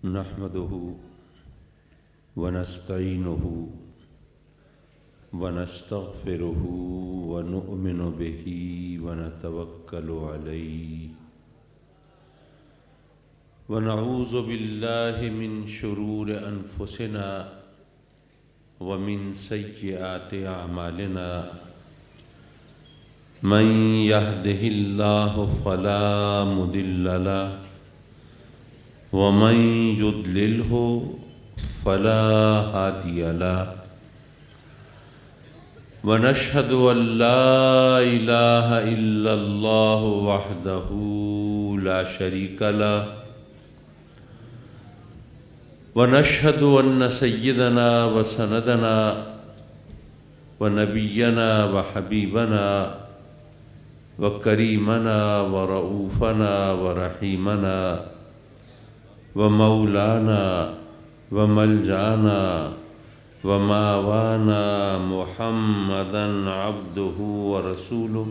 نحمده ونستعينه ونستغفره ونؤمن به ونتوكل عليه ونعوذ بالله من شرور أنفسنا ومن سيئات أعمالنا من يهده الله فلا مضل له ومن يضلله فلا هادي له ونشهد أن لا إله إلا الله وحده لا شريك له ونشهد أن سيدنا وسندنا ونبينا وحبيبنا وكريمنا ورؤوفنا ورحيمنا ومولانا وملجانا وماوانا محمدا عبده ورسوله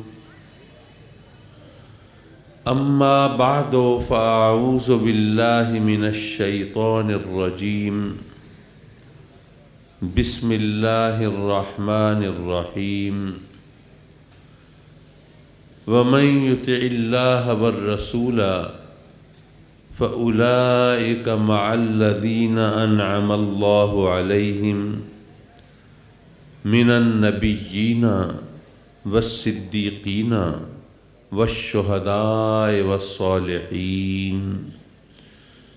أما بعد فأعوذ بالله من الشيطان الرجيم بسم الله الرحمن الرحيم ومن يطع الله والرسول فأولئك مع الذين أنعم الله عليهم من النبيين والصديقين والشهداء والصالحين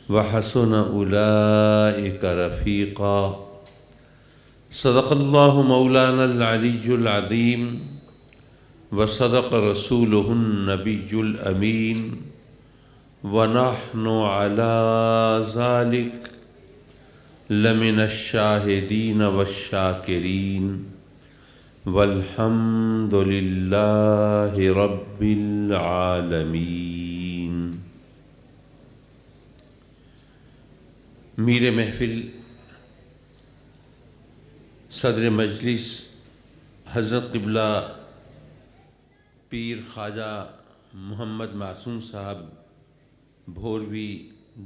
وحسن أولئك رفيقا صدق الله مولانا العلي العظيم وصدق رسوله النبي الأمين ونحن على ذلك لمن الشاهدين والشاكرين والحمد لله رب العالمين۔ میر محفل صدر مجلس حضرت قبلہ پیر خواجہ محمد معصوم صاحب بھوروی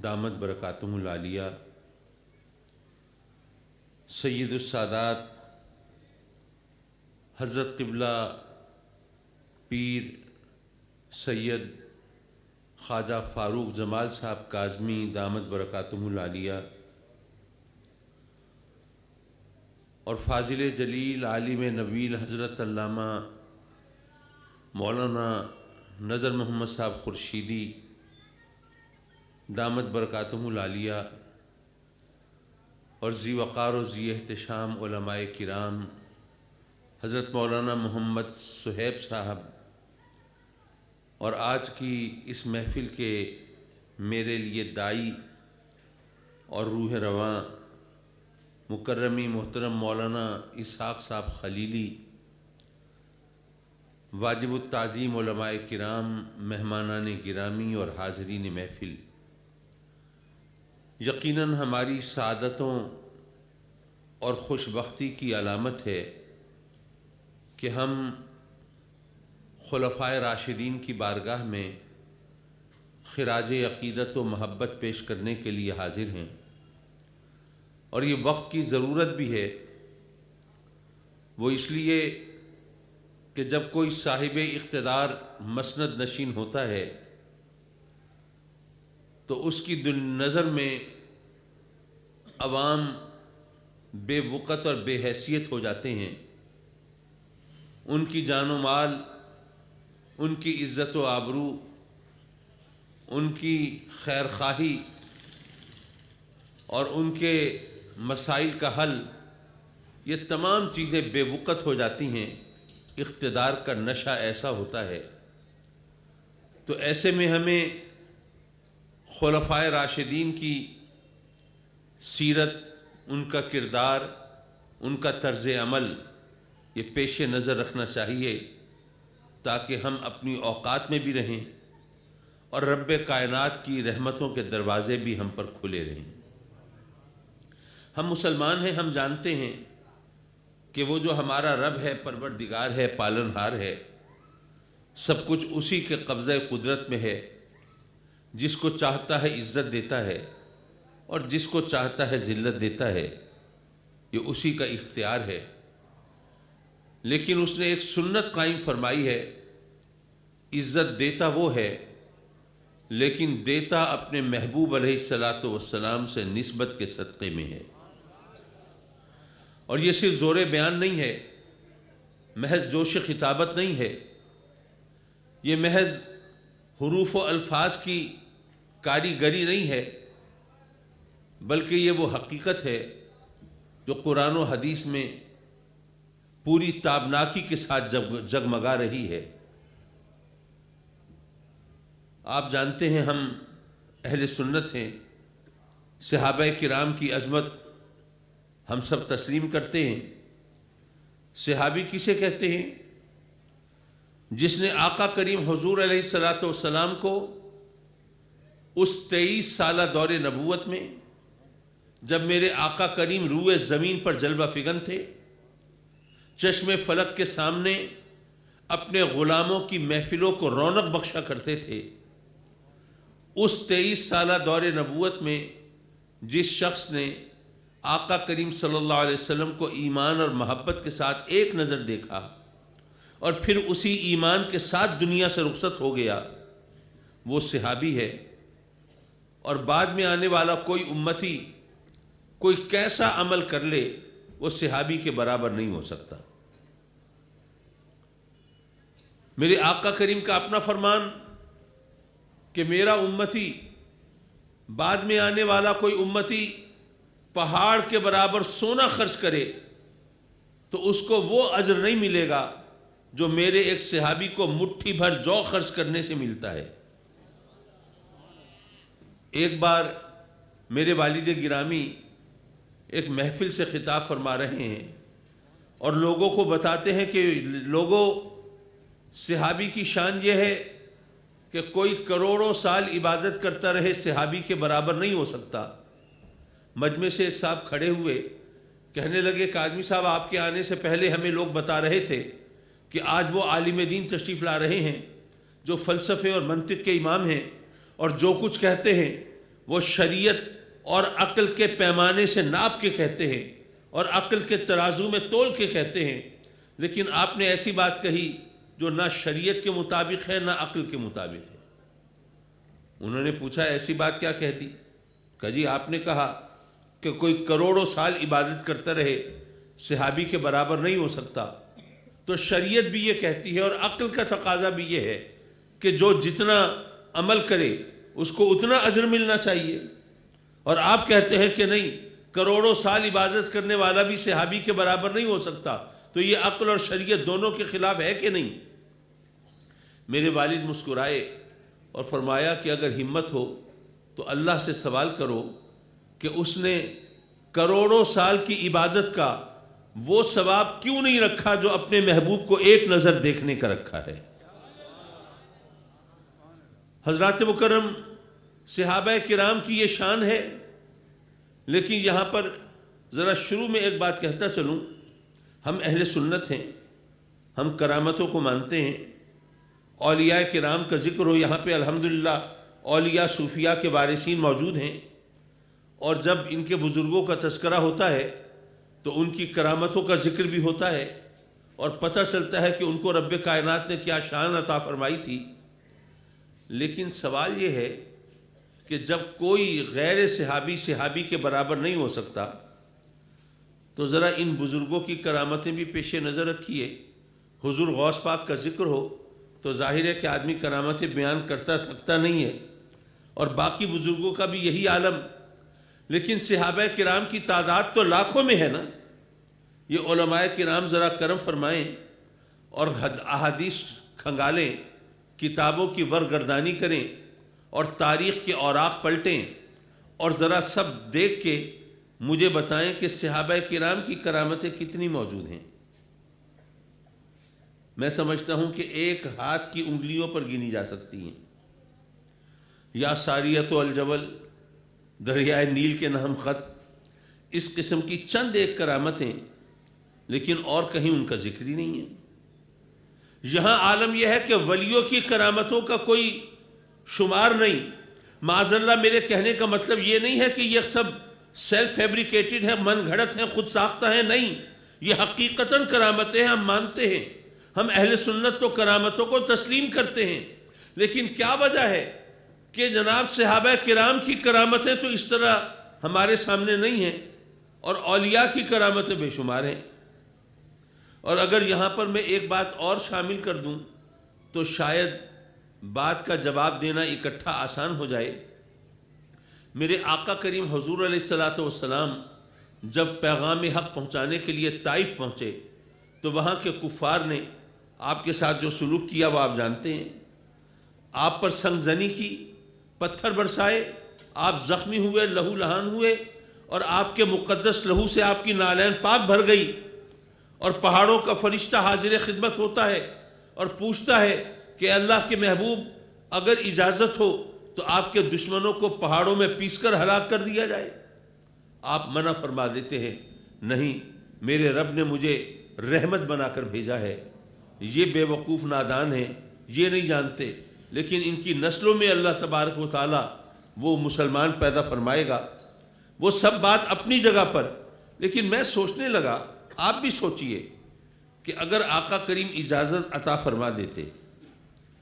دامت برکاتہم العالیہ، سید السادات حضرت قبلہ پیر سید خواجہ فاروق جمال صاحب کاظمی دامت برکاتہم العالیہ، اور فاضل جلیل عالم نویل حضرت علامہ مولانا نذر محمد صاحب خورشیدی دامت برکاتہم العالیہ، اور ذی وقار و ذی احتشام علماء کرام حضرت مولانا محمد صہیب صاحب، اور آج کی اس محفل کے میرے لیے دائی اور روح رواں مکرمی محترم مولانا اسحاق صاحب خلیلی، واجب التعظیم علماء کرام، مہمانان گرامی اور حاضرین محفل، یقیناً ہماری سعادتوں اور خوش بختی کی علامت ہے کہ ہم خلفائے راشدین کی بارگاہ میں خراج عقیدت و محبت پیش کرنے کے لیے حاضر ہیں، اور یہ وقت کی ضرورت بھی ہے۔ وہ اس لیے کہ جب کوئی صاحب اقتدار مسند نشین ہوتا ہے تو اس کی نظر میں عوام بے وقت اور بے حیثیت ہو جاتے ہیں، ان کی جان و مال، ان کی عزت و آبرو، ان کی خیر خواہی اور ان کے مسائل کا حل، یہ تمام چیزیں بے وقت ہو جاتی ہیں۔ اقتدار کا نشہ ایسا ہوتا ہے، تو ایسے میں ہمیں خلفائے راشدین کی سیرت، ان کا کردار، ان کا طرز عمل یہ پیش نظر رکھنا چاہیے، تاکہ ہم اپنی اوقات میں بھی رہیں اور رب کائنات کی رحمتوں کے دروازے بھی ہم پر کھلے رہیں۔ ہم مسلمان ہیں، ہم جانتے ہیں کہ وہ جو ہمارا رب ہے، پروردگار ہے، پالنہار ہے، سب کچھ اسی کے قبضہ قدرت میں ہے، جس کو چاہتا ہے عزت دیتا ہے، اور جس کو چاہتا ہے ذلت دیتا ہے، یہ اسی کا اختیار ہے۔ لیکن اس نے ایک سنت قائم فرمائی ہے، عزت دیتا وہ ہے لیکن دیتا اپنے محبوب علیہ الصلاۃ والسلام سے نسبت کے صدقے میں ہے۔ اور یہ صرف زور بیان نہیں ہے، محض جوش خطابت نہیں ہے، یہ محض حروف و الفاظ کی کاریگری نہیں ہے، بلکہ یہ وہ حقیقت ہے جو قرآن و حدیث میں پوری تابناکی کے ساتھ جگمگا رہی ہے۔ آپ جانتے ہیں ہم اہل سنت ہیں، صحابہ کرام کی عظمت ہم سب تسلیم کرتے ہیں۔ صحابی کسے کہتے ہیں؟ جس نے آقا کریم حضور علیہ الصلاۃ والسلام کو اس 23 سالہ دور نبوت میں، جب میرے آقا کریم روئے زمین پر جلوہ فگن تھے، چشم فلک کے سامنے اپنے غلاموں کی محفلوں کو رونق بخشا کرتے تھے، اس 23 سالہ دور نبوت میں جس شخص نے آقا کریم صلی اللہ علیہ وسلم کو ایمان اور محبت کے ساتھ ایک نظر دیکھا اور پھر اسی ایمان کے ساتھ دنیا سے رخصت ہو گیا، وہ صحابی ہے۔ اور بعد میں آنے والا کوئی امتی کوئی کیسا عمل کر لے، وہ صحابی کے برابر نہیں ہو سکتا۔ میرے آقا کریم کا اپنا فرمان کہ میرا امتی، بعد میں آنے والا کوئی امتی پہاڑ کے برابر سونا خرچ کرے تو اس کو وہ اجر نہیں ملے گا جو میرے ایک صحابی کو مٹھی بھر جو خرچ کرنے سے ملتا ہے۔ ایک بار میرے والد گرامی ایک محفل سے خطاب فرما رہے ہیں اور لوگوں کو بتاتے ہیں کہ لوگوں، صحابی کی شان یہ ہے کہ کوئی کروڑوں سال عبادت کرتا رہے صحابی کے برابر نہیں ہو سکتا۔ مجمع سے ایک صاحب کھڑے ہوئے، کہنے لگے کہ آدمی صاحب، آپ کے آنے سے پہلے ہمیں لوگ بتا رہے تھے کہ آج وہ عالم دین تشریف لا رہے ہیں جو فلسفے اور منطق کے امام ہیں، اور جو کچھ کہتے ہیں وہ شریعت اور عقل کے پیمانے سے ناپ کے کہتے ہیں اور عقل کے ترازو میں تول کے کہتے ہیں، لیکن آپ نے ایسی بات کہی جو نہ شریعت کے مطابق ہے نہ عقل کے مطابق ہے۔ انہوں نے پوچھا ایسی بات کیا کہہ دی؟ کہا جی آپ نے کہا کہ کوئی کروڑوں سال عبادت کرتا رہے صحابی کے برابر نہیں ہو سکتا، تو شریعت بھی یہ کہتی ہے اور عقل کا تقاضا بھی یہ ہے کہ جو جتنا عمل کرے اس کو اتنا اجر ملنا چاہیے، اور آپ کہتے ہیں کہ نہیں، کروڑوں سال عبادت کرنے والا بھی صحابی کے برابر نہیں ہو سکتا، تو یہ عقل اور شریعت دونوں کے خلاف ہے کہ نہیں؟ میرے والد مسکرائے اور فرمایا کہ اگر ہمت ہو تو اللہ سے سوال کرو کہ اس نے کروڑوں سال کی عبادت کا وہ ثواب کیوں نہیں رکھا جو اپنے محبوب کو ایک نظر دیکھنے کا رکھا ہے۔ حضرات مکرم، صحابہ کرام کی یہ شان ہے، لیکن یہاں پر ذرا شروع میں ایک بات کہتا چلوں، ہم اہل سنت ہیں، ہم کرامتوں کو مانتے ہیں، اولیاء کرام کا ذکر ہو، یہاں پہ الحمدللہ اولیاء صوفیاء کے وارثین موجود ہیں، اور جب ان کے بزرگوں کا تذکرہ ہوتا ہے تو ان کی کرامتوں کا ذکر بھی ہوتا ہے اور پتہ چلتا ہے کہ ان کو رب کائنات نے کیا شان عطا فرمائی تھی۔ لیکن سوال یہ ہے کہ جب کوئی غیر صحابی کے برابر نہیں ہو سکتا تو ذرا ان بزرگوں کی کرامتیں بھی پیش نظر رکھیے۔ حضور غوث پاک کا ذکر ہو تو ظاہر ہے کہ آدمی کرامتیں بیان کرتا تھکتا نہیں ہے، اور باقی بزرگوں کا بھی یہی عالم، لیکن صحابہ کرام کی تعداد تو لاکھوں میں ہے نا۔ یہ علماء کرام ذرا کرم فرمائیں اور احادیث کھنگالیں، کتابوں کی ورگردانی کریں اور تاریخ کے اوراق پلٹیں اور ذرا سب دیکھ کے مجھے بتائیں کہ صحابہ کرام کی کرامتیں کتنی موجود ہیں۔ میں سمجھتا ہوں کہ ایک ہاتھ کی انگلیوں پر گنی جا سکتی ہیں۔ یا ساریت الجبل، دریائے نیل کے نام خط، اس قسم کی چند ایک کرامتیں، لیکن اور کہیں ان کا ذکر ہی نہیں ہے۔ یہاں عالم یہ ہے کہ ولیوں کی کرامتوں کا کوئی شمار نہیں، معاذ اللہ میرے کہنے کا مطلب یہ نہیں ہے کہ یہ سب سیلف فیبریکیٹڈ ہے، من گھڑت ہیں، خود ساختہ ہیں، نہیں، یہ حقیقتاً کرامتیں ہیں، ہم مانتے ہیں، ہم اہل سنت تو کرامتوں کو تسلیم کرتے ہیں، لیکن کیا وجہ ہے کہ جناب صحابہ کرام کی کرامتیں تو اس طرح ہمارے سامنے نہیں ہیں اور اولیاء کی کرامتیں بے شمار ہیں۔ اور اگر یہاں پر میں ایک بات اور شامل کر دوں تو شاید بات کا جواب دینا اکٹھا آسان ہو جائے۔ میرے آقا کریم حضور علیہ الصلوۃ والسلام جب پیغام حق پہنچانے کے لیے طائف پہنچے تو وہاں کے کفار نے آپ کے ساتھ جو سلوک کیا وہ آپ جانتے ہیں، آپ پر سنگ زنی کی، پتھر برسائے، آپ زخمی ہوئے، لہو لہان ہوئے، اور آپ کے مقدس لہو سے آپ کی نالین پاک بھر گئی، اور پہاڑوں کا فرشتہ حاضر خدمت ہوتا ہے اور پوچھتا ہے کہ اللہ کے محبوب اگر اجازت ہو تو آپ کے دشمنوں کو پہاڑوں میں پیس کر ہلاک کر دیا جائے۔ آپ منع فرما دیتے ہیں، نہیں، میرے رب نے مجھے رحمت بنا کر بھیجا ہے۔ یہ بے وقوف نادان ہیں، یہ نہیں جانتے، لیکن ان کی نسلوں میں اللہ تبارک و تعالی وہ مسلمان پیدا فرمائے گا۔ وہ سب بات اپنی جگہ پر، لیکن میں سوچنے لگا، آپ بھی سوچئے کہ اگر آقا کریم اجازت عطا فرما دیتے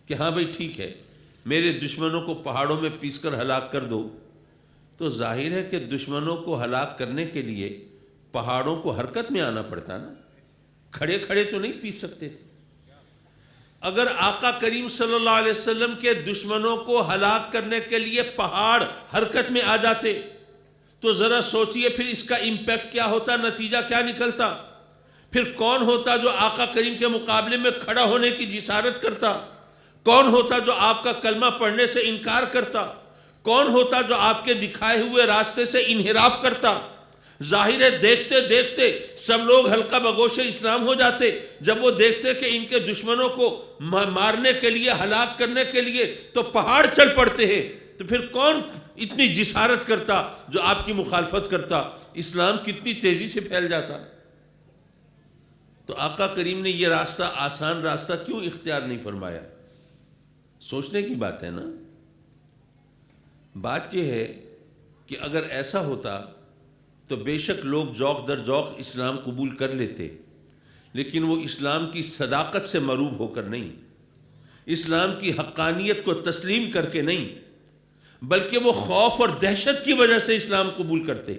کہ ہاں بھئی ٹھیک ہے، میرے دشمنوں کو پہاڑوں میں پیس کر ہلاک کر دو، تو ظاہر ہے کہ دشمنوں کو ہلاک کرنے کے لیے پہاڑوں کو حرکت میں آنا پڑتا نا، کھڑے کھڑے تو نہیں پیس سکتے تھے۔ اگر آقا کریم صلی اللہ علیہ وسلم کے دشمنوں کو ہلاک کرنے کے لیے پہاڑ حرکت میں آ جاتے تو ذرا سوچئے پھر اس کا امپیکٹ کیا ہوتا، نتیجہ کیا نکلتا؟ پھر کون ہوتا جو آقا کریم کے مقابلے میں کھڑا ہونے کی جسارت کرتا؟ کون ہوتا جو آپ کا کلمہ پڑھنے سے انکار کرتا؟ کون ہوتا جو آپ کے دکھائے ہوئے راستے سے انحراف کرتا؟ ظاہر ہے دیکھتے دیکھتے سب لوگ حلقہ بگوش اسلام ہو جاتے جب وہ دیکھتے کہ ان کے دشمنوں کو مارنے کے لیے، ہلاک کرنے کے لیے تو پہاڑ چل پڑتے ہیں، تو پھر کون اتنی جسارت کرتا جو آپ کی مخالفت کرتا؟ اسلام کتنی تیزی سے پھیل جاتا۔ تو آقا کریم نے یہ راستہ، آسان راستہ کیوں اختیار نہیں فرمایا؟ سوچنے کی بات ہے نا۔ بات یہ ہے کہ اگر ایسا ہوتا تو بے شک لوگ ذوق در ذوق اسلام قبول کر لیتے، لیکن وہ اسلام کی صداقت سے مروب ہو کر نہیں، اسلام کی حقانیت کو تسلیم کر کے نہیں، بلکہ وہ خوف اور دہشت کی وجہ سے اسلام قبول کرتے،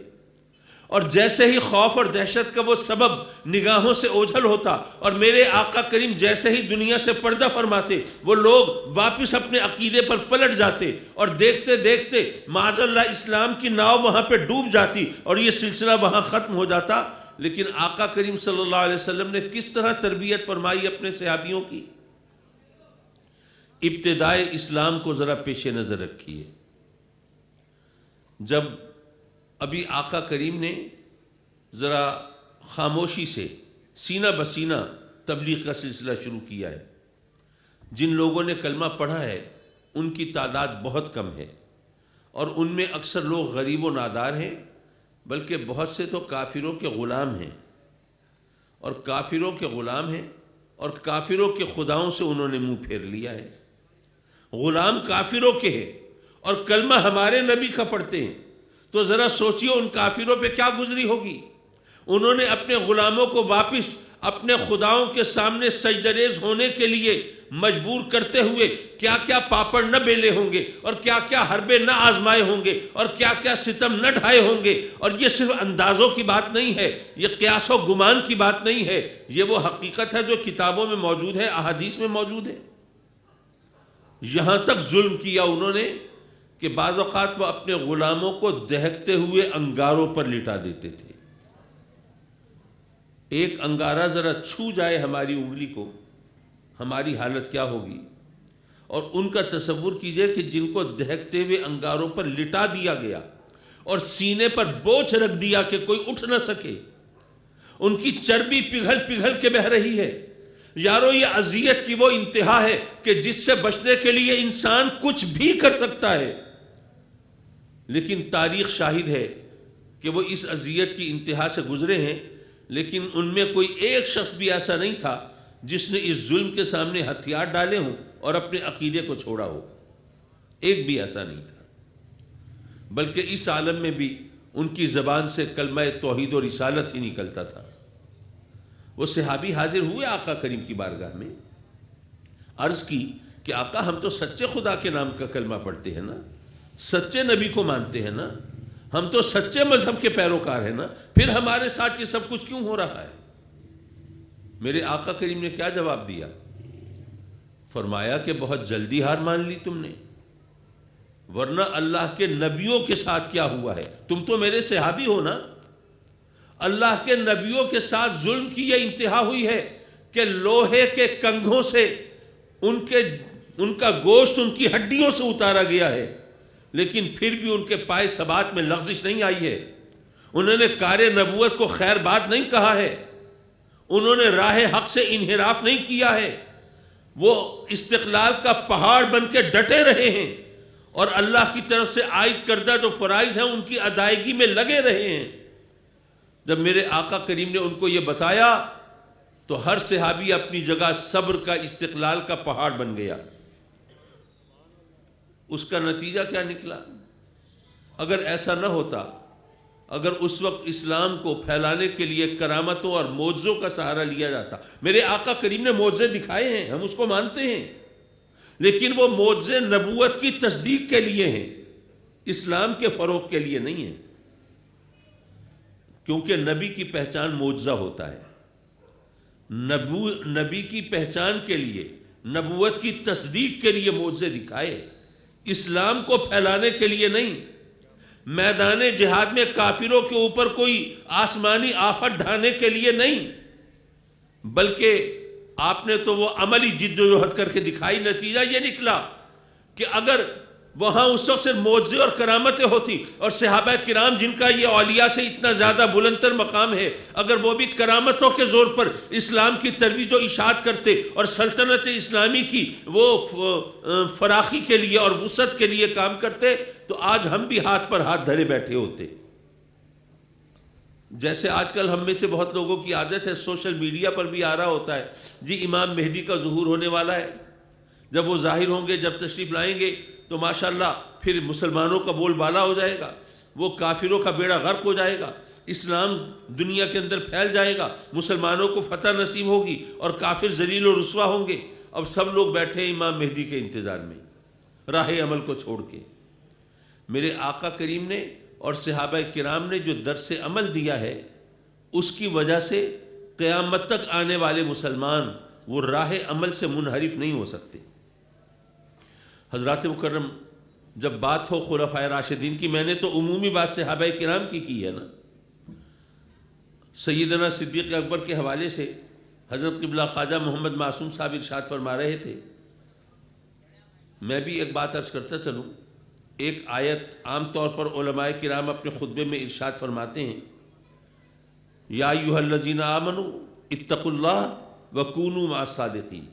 اور جیسے ہی خوف اور دہشت کا وہ سبب نگاہوں سے اوجھل ہوتا اور میرے آقا کریم جیسے ہی دنیا سے پردہ فرماتے، وہ لوگ واپس اپنے عقیدے پر پلٹ جاتے اور دیکھتے دیکھتے معاذ اللہ اسلام کی ناؤ وہاں پہ ڈوب جاتی اور یہ سلسلہ وہاں ختم ہو جاتا۔ لیکن آقا کریم صلی اللہ علیہ وسلم نے کس طرح تربیت فرمائی اپنے صحابیوں کی؟ ابتدائے اسلام کو ذرا پیش نظر رکھیے۔ جب ابھی آقا کریم نے ذرا خاموشی سے سینہ بسینہ تبلیغ کا سلسلہ شروع کیا ہے، جن لوگوں نے کلمہ پڑھا ہے ان کی تعداد بہت کم ہے، اور ان میں اکثر لوگ غریب و نادار ہیں، بلکہ بہت سے تو کافروں کے غلام ہیں، اور کافروں کے غلام ہیں اور کافروں کے خداؤں سے انہوں نے منہ پھیر لیا ہے۔ غلام کافروں کے ہیں اور کلمہ ہمارے نبی کا پڑھتے ہیں، تو ذرا سوچئے ان کافروں پہ کیا گزری ہوگی۔ انہوں نے اپنے غلاموں کو واپس اپنے خداؤں کے سامنے سجدریز ہونے کے لیے مجبور کرتے ہوئے کیا کیا پاپڑ نہ بیلے ہوں گے، اور کیا کیا حربے نہ آزمائے ہوں گے، اور کیا کیا ستم نہ ڈھائے ہوں گے۔ اور یہ صرف اندازوں کی بات نہیں ہے، یہ قیاس و گمان کی بات نہیں ہے، یہ وہ حقیقت ہے جو کتابوں میں موجود ہے، احادیث میں موجود ہے۔ یہاں تک ظلم کیا انہوں نے کہ بعض اوقات وہ اپنے غلاموں کو دہکتے ہوئے انگاروں پر لٹا دیتے تھے۔ ایک انگارہ ذرا چھو جائے ہماری انگلی کو، ہماری حالت کیا ہوگی؟ اور ان کا تصور کیجئے کہ جن کو دہکتے ہوئے انگاروں پر لٹا دیا گیا اور سینے پر بوجھ رکھ دیا کہ کوئی اٹھ نہ سکے، ان کی چربی پگھل پگھل کے بہہ رہی ہے۔ یارو یہ اذیت کی وہ انتہا ہے کہ جس سے بچنے کے لیے انسان کچھ بھی کر سکتا ہے، لیکن تاریخ شاہد ہے کہ وہ اس اذیت کی انتہا سے گزرے ہیں، لیکن ان میں کوئی ایک شخص بھی ایسا نہیں تھا جس نے اس ظلم کے سامنے ہتھیار ڈالے ہوں اور اپنے عقیدے کو چھوڑا ہو، ایک بھی ایسا نہیں تھا۔ بلکہ اس عالم میں بھی ان کی زبان سے کلمہ توحید و رسالت ہی نکلتا تھا۔ وہ صحابی حاضر ہوئے آقا کریم کی بارگاہ میں، عرض کی کہ آقا ہم تو سچے خدا کے نام کا کلمہ پڑھتے ہیں نا، سچے نبی کو مانتے ہیں نا، ہم تو سچے مذہب کے پیروکار ہیں نا، پھر ہمارے ساتھ یہ سب کچھ کیوں ہو رہا ہے؟ میرے آقا کریم نے کیا جواب دیا؟ فرمایا کہ بہت جلدی ہار مان لی تم نے، ورنہ اللہ کے نبیوں کے ساتھ کیا ہوا ہے؟ تم تو میرے صحابی ہو نا۔ اللہ کے نبیوں کے ساتھ ظلم کی یہ انتہا ہوئی ہے کہ لوہے کے کنگھوں سے ان کا گوشت ان کی ہڈیوں سے اتارا گیا ہے، لیکن پھر بھی ان کے پائے ثبات میں لغزش نہیں آئی ہے۔ انہوں نے کار نبوت کو خیر بات نہیں کہا ہے، انہوں نے راہ حق سے انحراف نہیں کیا ہے، وہ استقلال کا پہاڑ بن کے ڈٹے رہے ہیں اور اللہ کی طرف سے عائد کردہ جو فرائض ہیں ان کی ادائیگی میں لگے رہے ہیں۔ جب میرے آقا کریم نے ان کو یہ بتایا تو ہر صحابی اپنی جگہ صبر کا، استقلال کا پہاڑ بن گیا۔ اس کا نتیجہ کیا نکلا؟ اگر ایسا نہ ہوتا، اگر اس وقت اسلام کو پھیلانے کے لیے کرامتوں اور معجزوں کا سہارا لیا جاتا، میرے آقا کریم نے معجزے دکھائے ہیں، ہم اس کو مانتے ہیں، لیکن وہ معجزے نبوت کی تصدیق کے لیے ہیں، اسلام کے فروغ کے لیے نہیں ہیں، کیونکہ نبی کی پہچان معجزہ ہوتا ہے۔ نبی کی پہچان کے لیے، نبوت کی تصدیق کے لیے معجزے دکھائے، اسلام کو پھیلانے کے لیے نہیں۔ میدان جہاد میں کافروں کے اوپر کوئی آسمانی آفت ڈھانے کے لیے نہیں، بلکہ آپ نے تو وہ عملی جد و جہد کر کے دکھائی۔ نتیجہ یہ نکلا کہ اگر وہاں اس وقت صرف معجزے اور کرامتیں ہوتی اور صحابہ کرام جن کا یہ اولیاء سے اتنا زیادہ بلندتر مقام ہے، اگر وہ بھی کرامتوں کے زور پر اسلام کی ترویج و اشاعت کرتے اور سلطنت اسلامی کی وہ فراخی کے لیے اور وسعت کے لیے کام کرتے، تو آج ہم بھی ہاتھ پر ہاتھ دھرے بیٹھے ہوتے۔ جیسے آج کل ہم میں سے بہت لوگوں کی عادت ہے، سوشل میڈیا پر بھی آ رہا ہوتا ہے، جی امام مہدی کا ظہور ہونے والا ہے، جب وہ ظاہر ہوں گے، جب تشریف لائیں گے تو ماشاءاللہ پھر مسلمانوں کا بول بالا ہو جائے گا، وہ کافروں کا بیڑا غرق ہو جائے گا، اسلام دنیا کے اندر پھیل جائے گا، مسلمانوں کو فتح نصیب ہوگی اور کافر ذلیل و رسوا ہوں گے۔ اب سب لوگ بیٹھے ہیں امام مہدی کے انتظار میں، راہ عمل کو چھوڑ کے۔ میرے آقا کریم نے اور صحابہ کرام نے جو درس عمل دیا ہے، اس کی وجہ سے قیامت تک آنے والے مسلمان وہ راہ عمل سے منحرف نہیں ہو سکتے۔ حضرات مکرم، جب بات ہو خلفائے راشدین کی، میں نے تو عمومی بات صحابہ کرام کی ہے نا۔ سیدنا صدیق اکبر کے حوالے سے حضرت قبلہ خواجہ محمد معصوم صاحب ارشاد فرما رہے تھے، میں بھی ایک بات عرض کرتا چلوں۔ ایک آیت عام طور پر علماء کرام اپنے خطبے میں ارشاد فرماتے ہیں، یا ایھا الذین آمنوا اتقوا اللہ وکونوا مع الصادقین۔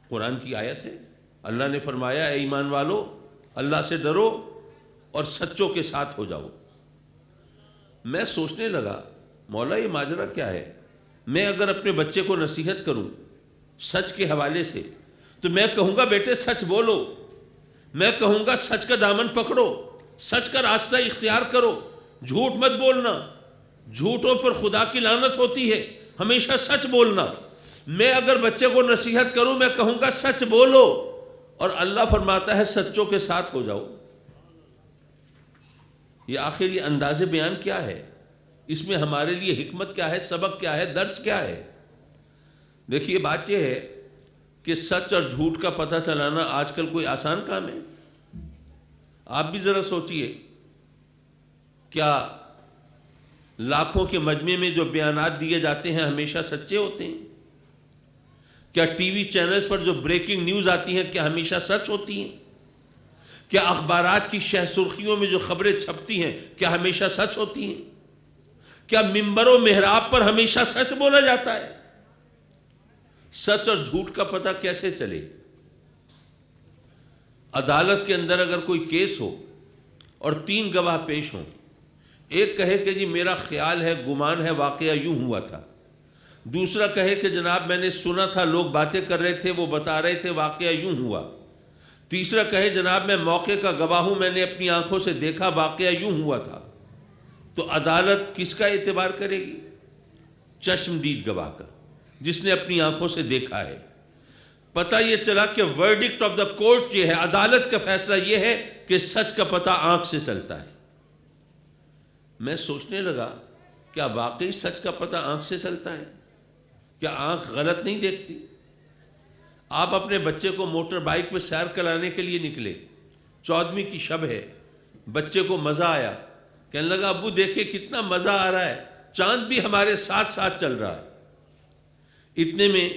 قرآن کی آیت ہے، اللہ نے فرمایا اے ایمان والو، اللہ سے ڈرو اور سچوں کے ساتھ ہو جاؤ۔ میں سوچنے لگا، مولا یہ ماجرا کیا ہے؟ میں اگر اپنے بچے کو نصیحت کروں سچ کے حوالے سے تو میں کہوں گا بیٹے سچ بولو، میں کہوں گا سچ کا دامن پکڑو، سچ کا راستہ اختیار کرو، جھوٹ مت بولنا، جھوٹوں پر خدا کی لعنت ہوتی ہے، ہمیشہ سچ بولنا۔ میں اگر بچے کو نصیحت کروں میں کہوں گا سچ بولو، اور اللہ فرماتا ہے سچوں کے ساتھ ہو جاؤ۔ یہ آخر یہ انداز بیان کیا ہے؟ اس میں ہمارے لیے حکمت کیا ہے، سبق کیا ہے، درس کیا ہے؟ دیکھیے بات یہ ہے کہ سچ اور جھوٹ کا پتہ چلانا آج کل کوئی آسان کام ہے؟ آپ بھی ذرا سوچئے، کیا لاکھوں کے مجمع میں جو بیانات دیے جاتے ہیں ہمیشہ سچے ہوتے ہیں؟ کیا ٹی وی چینلز پر جو بریکنگ نیوز آتی ہیں کیا ہمیشہ سچ ہوتی ہیں؟ کیا اخبارات کی شہ سرخیوں میں جو خبریں چھپتی ہیں کیا ہمیشہ سچ ہوتی ہیں؟ کیا ممبر و محراب پر ہمیشہ سچ بولا جاتا ہے؟ سچ اور جھوٹ کا پتہ کیسے چلے؟ عدالت کے اندر اگر کوئی کیس ہو اور 3 گواہ پیش ہوں، ایک کہے کہ جی میرا خیال ہے، گمان ہے، واقعہ یوں ہوا تھا، دوسرا کہے کہ جناب میں نے سنا تھا، لوگ باتیں کر رہے تھے، وہ بتا رہے تھے، واقعہ یوں ہوا، تیسرا کہے جناب میں موقع کا گواہ ہوں، میں نے اپنی آنکھوں سے دیکھا، واقعہ یوں ہوا تھا، تو عدالت کس کا اعتبار کرے گی؟ چشمدید گواہ کا، جس نے اپنی آنکھوں سے دیکھا ہے۔ پتہ یہ چلا کہ ورڈکٹ آف دا کورٹ یہ ہے، عدالت کا فیصلہ یہ ہے کہ سچ کا پتہ آنکھ سے چلتا ہے۔ میں سوچنے لگا کیا واقعی سچ کا پتہ آنکھ سے چلتا ہے؟ کیا آنکھ غلط نہیں دیکھتی؟ آپ اپنے بچے کو موٹر بائک پہ سیر کرانے کے لیے نکلے، 14ویں کی شب ہے، بچے کو مزہ آیا، کہنے لگا ابو دیکھیں کتنا مزہ آ رہا ہے، چاند بھی ہمارے ساتھ ساتھ چل رہا ہے۔ اتنے میں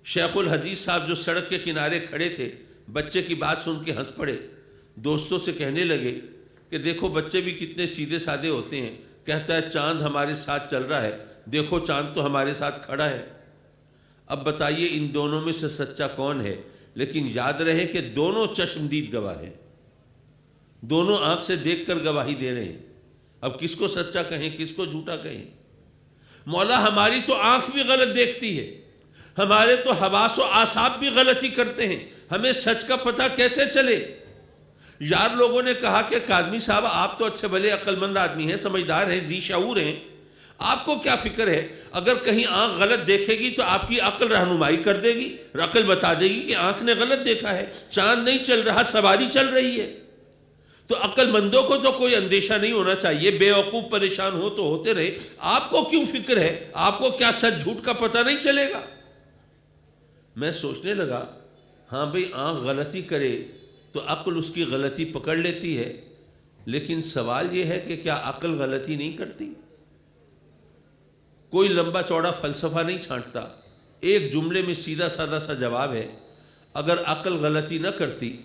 شیخ الحدیث صاحب جو سڑک کے کنارے کھڑے تھے، بچے کی بات سن کے ہنس پڑے، دوستوں سے کہنے لگے کہ دیکھو بچے بھی کتنے سیدھے سادے ہوتے ہیں، کہتا ہے چاند ہمارے ساتھ چل رہا ہے، دیکھو چاند تو ہمارے ساتھ کھڑا ہے۔ اب بتائیے ان دونوں میں سے سچا کون ہے؟ لیکن یاد رہے کہ دونوں چشمدید گواہ ہیں، دونوں آنکھ سے دیکھ کر گواہی دے رہے ہیں۔ اب کس کو سچا کہیں، کس کو جھوٹا کہیں؟ مولا ہماری تو آنکھ بھی غلط دیکھتی ہے، ہمارے تو حواس و اعصاب بھی غلطی کرتے ہیں، ہمیں سچ کا پتہ کیسے چلے؟ یار لوگوں نے کہا کہ کاظمی صاحب آپ تو اچھے بھلے عقل مند آدمی ہیں، سمجھدار ہیں، ذی شعور ہیں، آپ کو کیا فکر ہے؟ اگر کہیں آنکھ غلط دیکھے گی تو آپ کی عقل رہنمائی کر دے گی، عقل بتا دے گی کہ آنکھ نے غلط دیکھا ہے، چاند نہیں چل رہا، سواری چل رہی ہے۔ تو عقل مندوں کو تو کوئی اندیشہ نہیں ہونا چاہیے، بے وقوف پریشان ہو تو ہوتے رہے، آپ کو کیوں فکر ہے؟ آپ کو کیا سچ جھوٹ کا پتہ نہیں چلے گا؟ میں سوچنے لگا ہاں بھئی آنکھ غلطی کرے تو عقل اس کی غلطی پکڑ لیتی ہے، لیکن سوال یہ ہے کہ کیا عقل غلطی نہیں کرتی؟ کوئی لمبا چوڑا فلسفہ نہیں چھانٹتا، ایک جملے میں سیدھا سادہ سا جواب ہے، اگر عقل غلطی نہ کرتی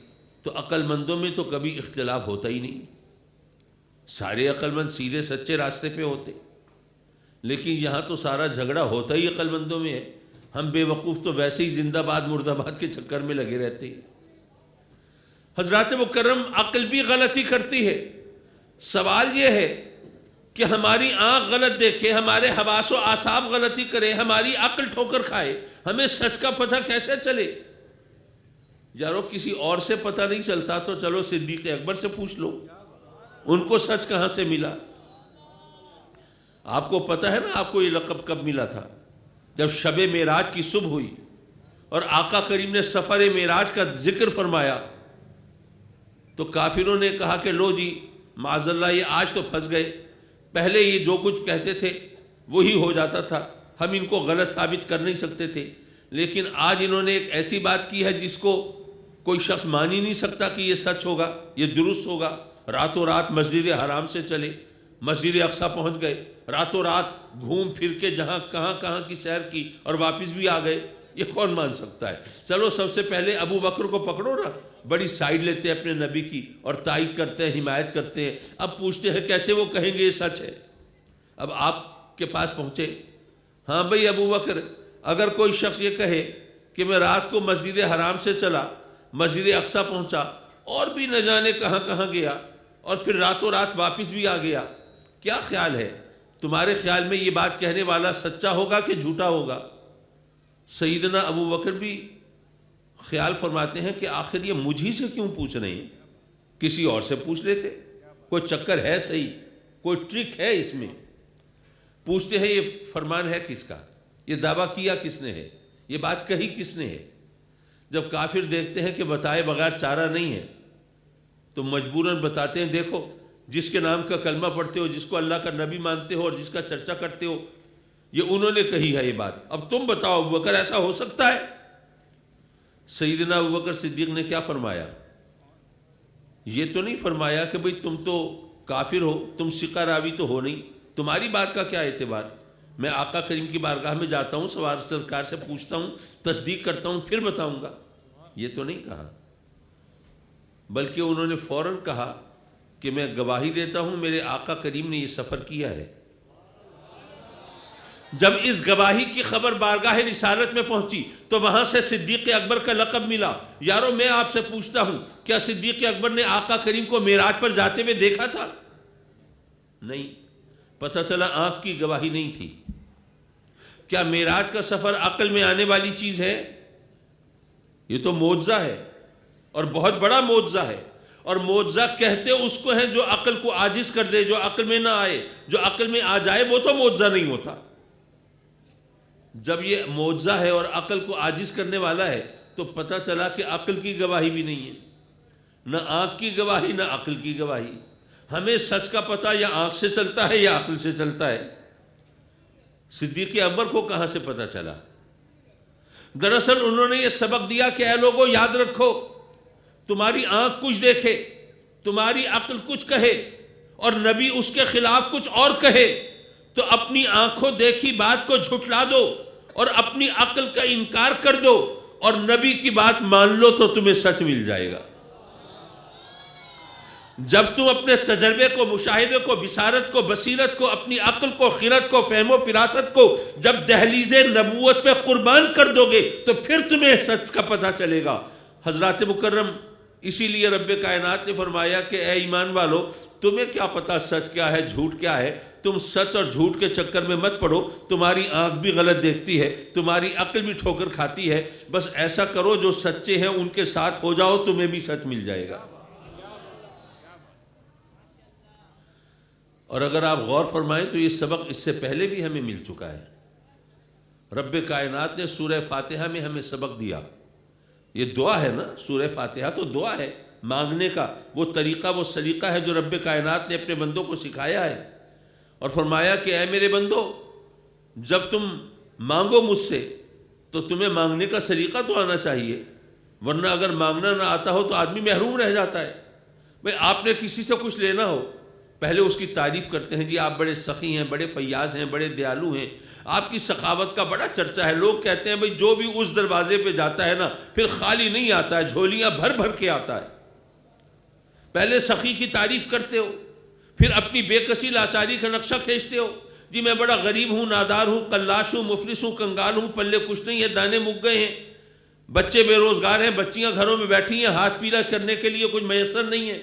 تو عقل مندوں میں تو کبھی اختلاف ہوتا ہی نہیں، سارے عقل مند سیدھے سچے راستے پہ ہوتے، لیکن یہاں تو سارا جھگڑا ہوتا ہی عقل مندوں میں ہے، ہم بے وقوف تو ویسے ہی زندہ باد مرد آباد کے چکر میں لگے رہتے ہیں۔ حضرات مکرم عقل بھی غلطی کرتی ہے، سوال یہ ہے کہ ہماری آنکھ غلط دیکھے، ہمارے حواس و اعصاب غلطی کرے، ہماری عقل ٹھوکر کھائے، ہمیں سچ کا پتہ کیسے چلے؟ یارو کسی اور سے پتہ نہیں چلتا تو چلو صدیق اکبر سے پوچھ لو، ان کو سچ کہاں سے ملا؟ آپ کو پتہ ہے نا آپ کو یہ لقب کب ملا تھا؟ جب شب معراج کی صبح ہوئی اور آقا کریم نے سفر معراج کا ذکر فرمایا تو کافروں نے کہا کہ لو جی معاذ اللہ یہ آج تو پھنس گئے، پہلے یہ جو کچھ کہتے تھے وہی ہو جاتا تھا، ہم ان کو غلط ثابت کر نہیں سکتے تھے، لیکن آج انہوں نے ایک ایسی بات کی ہے جس کو کوئی شخص مان ہی نہیں سکتا کہ یہ سچ ہوگا، یہ درست ہوگا۔ راتوں رات مسجد حرام سے چلے، مسجد اقصیٰ پہنچ گئے، راتوں رات گھوم پھر کے جہاں کہاں کی سیر کی اور واپس بھی آ گئے، یہ کون مان سکتا ہے؟ چلو سب سے پہلے ابو بکر کو پکڑو نا، بڑی سائیڈ لیتے ہیں اپنے نبی کی اور تائید کرتے ہیں، حمایت کرتے ہیں، اب پوچھتے ہیں کیسے وہ کہیں گے یہ سچ ہے؟ اب آپ کے پاس پہنچے، ہاں بھئی ابو بکر اگر کوئی شخص یہ کہے کہ میں رات کو مسجد حرام سے چلا، مسجد اقصیٰ پہنچا اور بھی نہ جانے کہاں گیا اور پھر راتوں رات واپس بھی آ گیا، کیا خیال ہے تمہارے خیال میں یہ بات کہنے والا سچا ہوگا کہ جھوٹا ہوگا؟ سیدنا ابو بکر بھی خیال فرماتے ہیں کہ آخر یہ مجھی سے کیوں پوچھ رہے ہیں، کسی اور سے پوچھ لیتے، کوئی چکر ہے صحیح، کوئی ٹرک ہے اس میں۔ پوچھتے ہیں یہ فرمان ہے کس کا، یہ دعویٰ کیا کس نے ہے، یہ بات کہی کس نے ہے؟ جب کافر دیکھتے ہیں کہ بتائے بغیر چارہ نہیں ہے تو مجبوراً بتاتے ہیں دیکھو جس کے نام کا کلمہ پڑھتے ہو، جس کو اللہ کا نبی مانتے ہو اور جس کا چرچا کرتے ہو، یہ انہوں نے کہی ہے یہ بات، اب تم بتاؤ ابو بکر ایسا ہو سکتا ہے؟ سیدنا ابو بکر صدیق نے کیا فرمایا؟ یہ تو نہیں فرمایا کہ بھئی تم تو کافر ہو، تم ثقہ راوی تو ہو نہیں، تمہاری بات کا کیا اعتبار؟ میں آقا کریم کی بارگاہ میں جاتا ہوں، سرکار سے پوچھتا ہوں، تصدیق کرتا ہوں، پھر بتاؤں گا، یہ تو نہیں کہا، بلکہ انہوں نے فوراً کہا کہ میں گواہی دیتا ہوں میرے آقا کریم نے یہ سفر کیا ہے۔ جب اس گواہی کی خبر بارگاہ رسالت میں پہنچی تو وہاں سے صدیق اکبر کا لقب ملا۔ یارو میں آپ سے پوچھتا ہوں کیا صدیق اکبر نے آقا کریم کو معراج پر جاتے ہوئے دیکھا تھا؟ نہیں، پتہ چلا آنکھ کی گواہی نہیں تھی۔ کیا معراج کا سفر عقل میں آنے والی چیز ہے؟ یہ تو معجزہ ہے، اور بہت بڑا معجزہ ہے. اور معجزہ کہتے اس کو ہیں جو عقل کو عاجز کر دے, جو عقل میں نہ آئے. جو عقل میں آ جائے وہ تو معجزہ نہیں ہوتا. جب یہ معجزہ ہے اور عقل کو عاجز کرنے والا ہے تو پتہ چلا کہ عقل کی گواہی بھی نہیں ہے, نہ آنکھ کی گواہی نہ عقل کی گواہی. ہمیں سچ کا پتہ یا آنکھ سے چلتا ہے یا عقل سے چلتا ہے. صدیق اکبر کو کہاں سے پتہ چلا؟ دراصل انہوں نے یہ سبق دیا کہ اے لوگوں یاد رکھو, تمہاری آنکھ کچھ دیکھے, تمہاری عقل کچھ کہے اور نبی اس کے خلاف کچھ اور کہے تو اپنی آنکھوں دیکھی بات کو جھٹلا دو اور اپنی عقل کا انکار کر دو اور نبی کی بات مان لو تو تمہیں سچ مل جائے گا. جب تم اپنے تجربے کو, مشاہدے کو, بصارت کو, بصیرت کو, اپنی عقل کو, خرد کو, فہم و فراست کو جب دہلیز نبوت پہ قربان کر دو گے تو پھر تمہیں سچ کا پتہ چلے گا. حضرات مکرم, اسی لیے رب کائنات نے فرمایا کہ اے ایمان والو, تمہیں کیا پتہ سچ کیا ہے جھوٹ کیا ہے. تم سچ اور جھوٹ کے چکر میں مت پڑو. تمہاری آنکھ بھی غلط دیکھتی ہے, تمہاری عقل بھی ٹھوکر کھاتی ہے. بس ایسا کرو جو سچے ہیں ان کے ساتھ ہو جاؤ, تمہیں بھی سچ مل جائے گا. اور اگر آپ غور فرمائیں تو یہ سبق اس سے پہلے بھی ہمیں مل چکا ہے. رب کائنات نے سورہ فاتحہ میں ہمیں سبق دیا. یہ دعا ہے نا, سورہ فاتحہ تو دعا ہے, مانگنے کا وہ طریقہ, وہ سلیقہ ہے جو رب کائنات نے اپنے بندوں کو سکھایا ہے. اور فرمایا کہ اے میرے بندو, جب تم مانگو مجھ سے تو تمہیں مانگنے کا سلیقہ تو آنا چاہیے, ورنہ اگر مانگنا نہ آتا ہو تو آدمی محروم رہ جاتا ہے. بھئی آپ نے کسی سے کچھ لینا ہو, پہلے اس کی تعریف کرتے ہیں, جی آپ بڑے سخی ہیں, بڑے فیاض ہیں, بڑے دیالو ہیں, آپ کی سخاوت کا بڑا چرچا ہے. لوگ کہتے ہیں بھئی جو بھی اس دروازے پہ جاتا ہے نا پھر خالی نہیں آتا ہے, جھولیاں بھر بھر کے آتا ہے. پہلے سخی کی تعریف کرتے ہو, پھر اپنی بے کسی لاچاری کا نقشہ کھینچتے ہو, جی میں بڑا غریب ہوں, نادار ہوں, قلاش ہوں, مفلس ہوں, کنگال ہوں, پلے کچھ نہیں ہے, دانے مک گئے ہیں, بچے بے روزگار ہیں, بچیاں گھروں میں بیٹھی ہیں, ہاتھ پیلا کرنے کے لیے کچھ میسر نہیں ہے.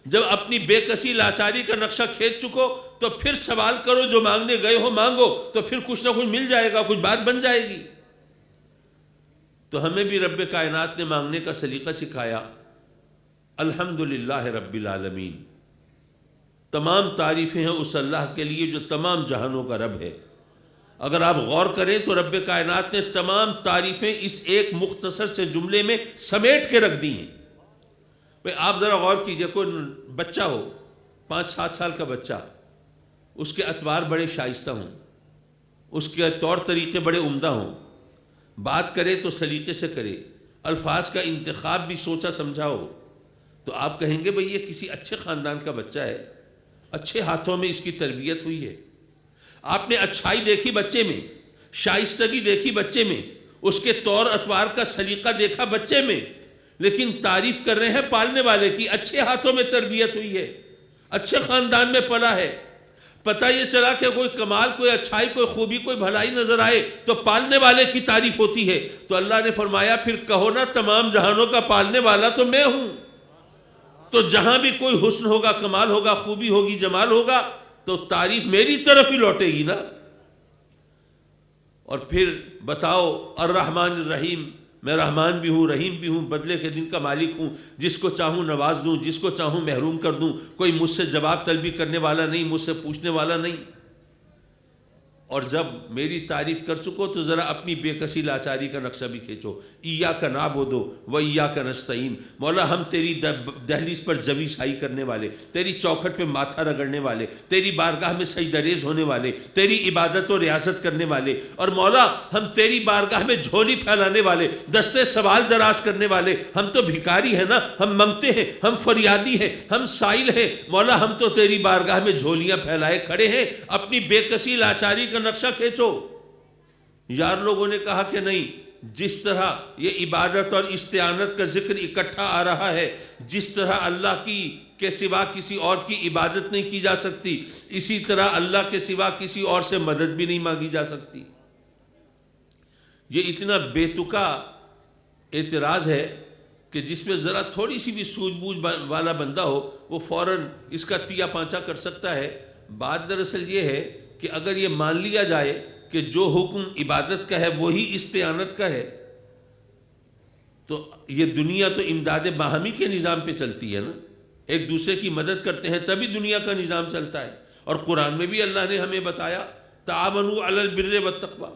جب اپنی بے کسی لاچاری کا نقشہ کھینچ چکو تو پھر سوال کرو, جو مانگنے گئے ہو مانگو, تو پھر کچھ نہ کچھ مل جائے گا, کچھ بات بن جائے گی. تو ہمیں بھی رب کائنات نے مانگنے کا سلیقہ سکھایا. الحمدللہ رب العالمین, تمام تعریفیں ہیں اس اللہ کے لیے جو تمام جہانوں کا رب ہے. اگر آپ غور کریں تو رب کائنات نے تمام تعریفیں اس ایک مختصر سے جملے میں سمیٹ کے رکھ دی ہیں. بھئی آپ ذرا غور کیجئے, کوئی بچہ ہو, 5-7 سال کا بچہ, اس کے اطوار بڑے شائستہ ہوں, اس کے طور طریقے بڑے عمدہ ہوں, بات کرے تو سلیقے سے کرے, الفاظ کا انتخاب بھی سوچا سمجھا ہو, تو آپ کہیں گے بھئی یہ کسی اچھے خاندان کا بچہ ہے, اچھے ہاتھوں میں اس کی تربیت ہوئی ہے. آپ نے اچھائی دیکھی بچے میں, شائستگی دیکھی بچے میں, اس کے طور اطوار کا سلیقہ دیکھا بچے میں, لیکن تعریف کر رہے ہیں پالنے والے کی, اچھے ہاتھوں میں تربیت ہوئی ہے, اچھے خاندان میں پلا ہے. پتہ یہ چلا کہ کوئی کمال, کوئی اچھائی, کوئی خوبی, کوئی بھلائی نظر آئے تو پالنے والے کی تعریف ہوتی ہے. تو اللہ نے فرمایا پھر کہو نا تمام جہانوں کا پالنے والا تو میں ہوں. تو جہاں بھی کوئی حسن ہوگا, کمال ہوگا, خوبی ہوگی, جمال ہوگا تو تعریف میری طرف ہی لوٹے گی نا. اور پھر بتاؤ الرحمن الرحیم, میں رحمان بھی ہوں, رحیم بھی ہوں, بدلے کے دن کا مالک ہوں, جس کو چاہوں نواز دوں, جس کو چاہوں محروم کر دوں. کوئی مجھ سے جواب طلبی کرنے والا نہیں, مجھ سے پوچھنے والا نہیں. اور جب میری تعریف کر چکو تو ذرا اپنی بے کسی لاچاری کا نقشہ بھی کھینچو. ایاک نعبد و ایاک نستعین, مولا ہم تیری دہلیز پر جوی شائی کرنے والے, تیری چوکھٹ پہ ماتھا رگڑنے والے, تیری بارگاہ میں سجدہ ریز ہونے والے, تیری عبادت و ریاضت کرنے والے, اور مولا ہم تیری بارگاہ میں جھولی پھیلانے والے, دستے سوال دراز کرنے والے, ہم تو بھکاری ہیں نا, ہم منگتے ہیں, ہم فریادی ہیں, ہم سائل ہیں. مولا ہم تو تیری بارگاہ میں جھولیاں پھیلائے کھڑے ہیں, اپنی بے کسی لاچاری کا نقشہ کھینچو. یار لوگوں نے کہا کہ نہیں, جس طرح یہ عبادت اور استعانت کا ذکر اکٹھا آ رہا ہے, جس طرح اللہ کی کے سوا کسی اور کی عبادت نہیں کی جا سکتی, اسی طرح اللہ کے سوا کسی اور سے مدد بھی نہیں مانگی جا سکتی. یہ اتنا بے تکا اعتراض ہے کہ جس میں ذرا تھوڑی سی بھی سوجھ بوجھ والا بندہ ہو وہ فوراً اس کا تیا پانچا کر سکتا ہے. بات دراصل یہ ہے کہ اگر یہ مان لیا جائے کہ جو حکم عبادت کا ہے وہی استعانت کا ہے, تو یہ دنیا تو امداد باہمی کے نظام پہ چلتی ہے نا، ایک دوسرے کی مدد کرتے ہیں تبھی دنیا کا نظام چلتا ہے. اور قرآن میں بھی اللہ نے ہمیں بتایا تعاونوا علی البر والتقوی،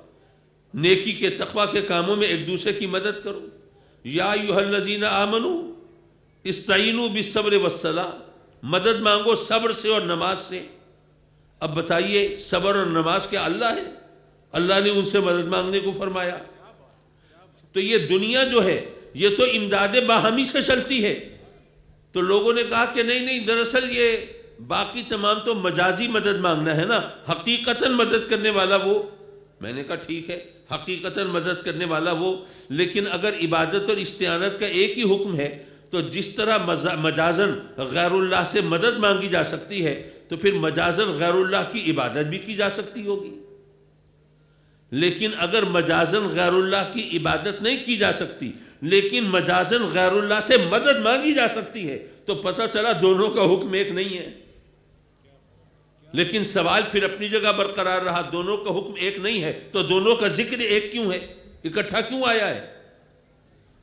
نیکی کے تقوی کے کاموں میں ایک دوسرے کی مدد کرو. یا ایھا الذین آمنوا استعینوا بالصبر والصلاۃ، مدد مانگو صبر سے اور نماز سے. اب بتائیے صبر اور نماز کیا اللہ ہے؟ اللہ نے ان سے مدد مانگنے کو فرمایا. تو یہ دنیا جو ہے یہ تو امداد باہمی سے چلتی ہے. تو لوگوں نے کہا کہ نہیں دراصل یہ باقی تمام تو مجازی مدد مانگنا ہے نا، حقیقتاً مدد کرنے والا وہ. میں نے کہا ٹھیک ہے حقیقتاً مدد کرنے والا وہ، لیکن اگر عبادت اور استعانت کا ایک ہی حکم ہے تو جس طرح مجازاً غیر اللہ سے مدد مانگی جا سکتی ہے تو پھر مجازاً غیر اللہ کی عبادت بھی کی جا سکتی ہوگی. لیکن اگر مجازاً غیر اللہ کی عبادت نہیں کی جا سکتی لیکن مجازاً غیر اللہ سے مدد مانگی جا سکتی ہے تو پتہ چلا دونوں کا حکم ایک نہیں ہے. لیکن سوال پھر اپنی جگہ برقرار رہا، دونوں کا حکم ایک نہیں ہے تو دونوں کا ذکر ایک کیوں ہے، اکٹھا کیوں آیا ہے؟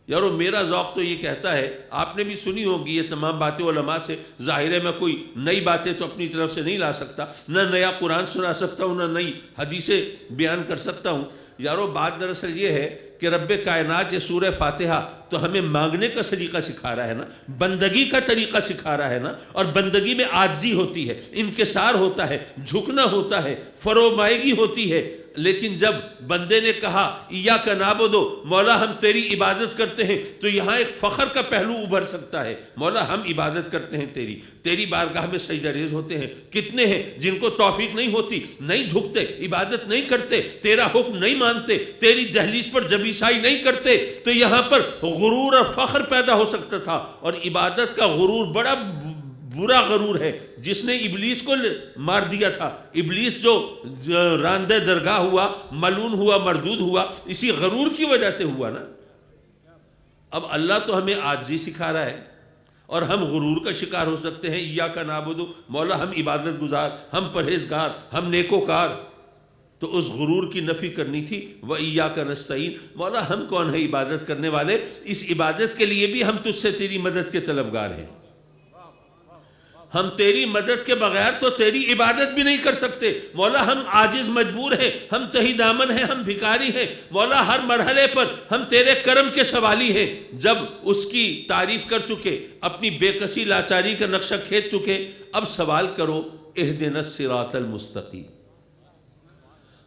یارو میرا ذوق تو یہ کہتا ہے، آپ نے بھی سنی ہوگی یہ تمام باتیں علماء سے، ظاہر ہے میں کوئی نئی باتیں تو اپنی طرف سے نہیں لا سکتا، نہ نیا قرآن سنا سکتا ہوں، نہ نئی حدیثیں بیان کر سکتا ہوں. یارو بات دراصل یہ ہے کہ رب کائنات یہ سورہ فاتحہ تو ہمیں مانگنے کا طریقہ سکھا رہا ہے نا، بندگی کا طریقہ سکھا رہا ہے نا. اور بندگی میں عاجزی ہوتی ہے، انکسار ہوتا ہے، جھکنا ہوتا ہے، فرومائیگی ہوتی ہے. لیکن جب بندے نے کہا ایاک نعبد، مولا ہم تیری عبادت کرتے ہیں، تو یہاں ایک فخر کا پہلو ابھر سکتا ہے. مولا ہم عبادت کرتے ہیں تیری بارگاہ میں سجدہ ریز ہوتے ہیں. کتنے ہیں جن کو توفیق نہیں ہوتی، نہیں جھکتے، عبادت نہیں کرتے، تیرا حکم نہیں مانتے، تیری دہلیز پر جبیسائی نہیں کرتے. تو یہاں پر غرور اور فخر پیدا ہو سکتا تھا. اور عبادت کا غرور بڑا برا غرور ہے جس نے ابلیس کو مار دیا تھا. ابلیس جو راندہ درگاہ ہوا، ملعون ہوا، مردود ہوا، اسی غرور کی وجہ سے ہوا نا. اب اللہ تو ہمیں عاجزی سکھا رہا ہے اور ہم غرور کا شکار ہو سکتے ہیں. ایاک نعبد، مولا ہم عبادت گزار، ہم پرہیزگار، ہم نیکوکار. تو اس غرور کی نفی کرنی تھی. وَإِيَّاكَ نَسْتَعِينُ، مولا ہم کون ہے عبادت کرنے والے، اس عبادت کے لیے بھی ہم تجھ سے تیری مدد کے طلبگار ہیں. ہم تیری مدد کے بغیر تو تیری عبادت بھی نہیں کر سکتے. مولا ہم عاجز مجبور ہیں، ہم تہی دامن ہیں، ہم بھکاری ہیں. مولا ہر مرحلے پر ہم تیرے کرم کے سوالی ہیں. جب اس کی تعریف کر چکے، اپنی بے کسی لاچاری کا نقشہ کھینچ چکے، اب سوال کرو اہدنا الصراط المستقیم.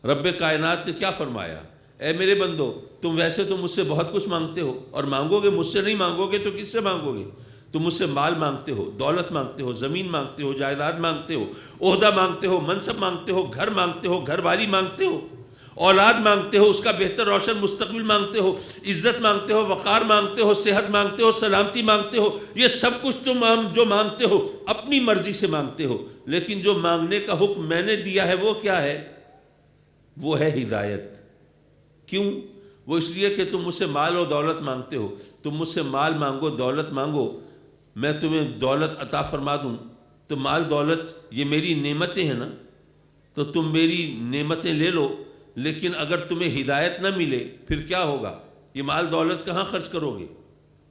رب کائنات نے کیا فرمایا؟ اے میرے بندو، تم ویسے تو مجھ سے بہت کچھ مانگتے ہو اور مانگو گے، مجھ سے نہیں مانگو گے تو کس سے مانگو گے؟ تم مجھ سے مال مانگتے ہو، دولت مانگتے ہو، زمین مانگتے ہو، جائیداد مانگتے ہو، عہدہ مانگتے ہو، منصب مانگتے ہو، گھر مانگتے ہو، گھر والی مانگتے ہو، اولاد مانگتے ہو، اس کا بہتر روشن مستقبل مانگتے ہو، عزت مانگتے ہو، وقار مانگتے ہو، صحت مانگتے ہو، سلامتی مانگتے ہو. یہ سب کچھ تم جو مانگتے ہو اپنی مرضی سے مانگتے ہو. لیکن جو مانگنے کا حکم میں نے دیا ہے وہ کیا ہے؟ وہ ہے ہدایت. کیوں؟ وہ اس لیے کہ تم مجھ سے مال و دولت مانگتے ہو. تم مجھ سے مال مانگو، دولت مانگو، میں تمہیں دولت عطا فرما دوں. تو مال دولت یہ میری نعمتیں ہیں نا، تو تم میری نعمتیں لے لو. لیکن اگر تمہیں ہدایت نہ ملے پھر کیا ہوگا؟ یہ مال دولت کہاں خرچ کرو گے؟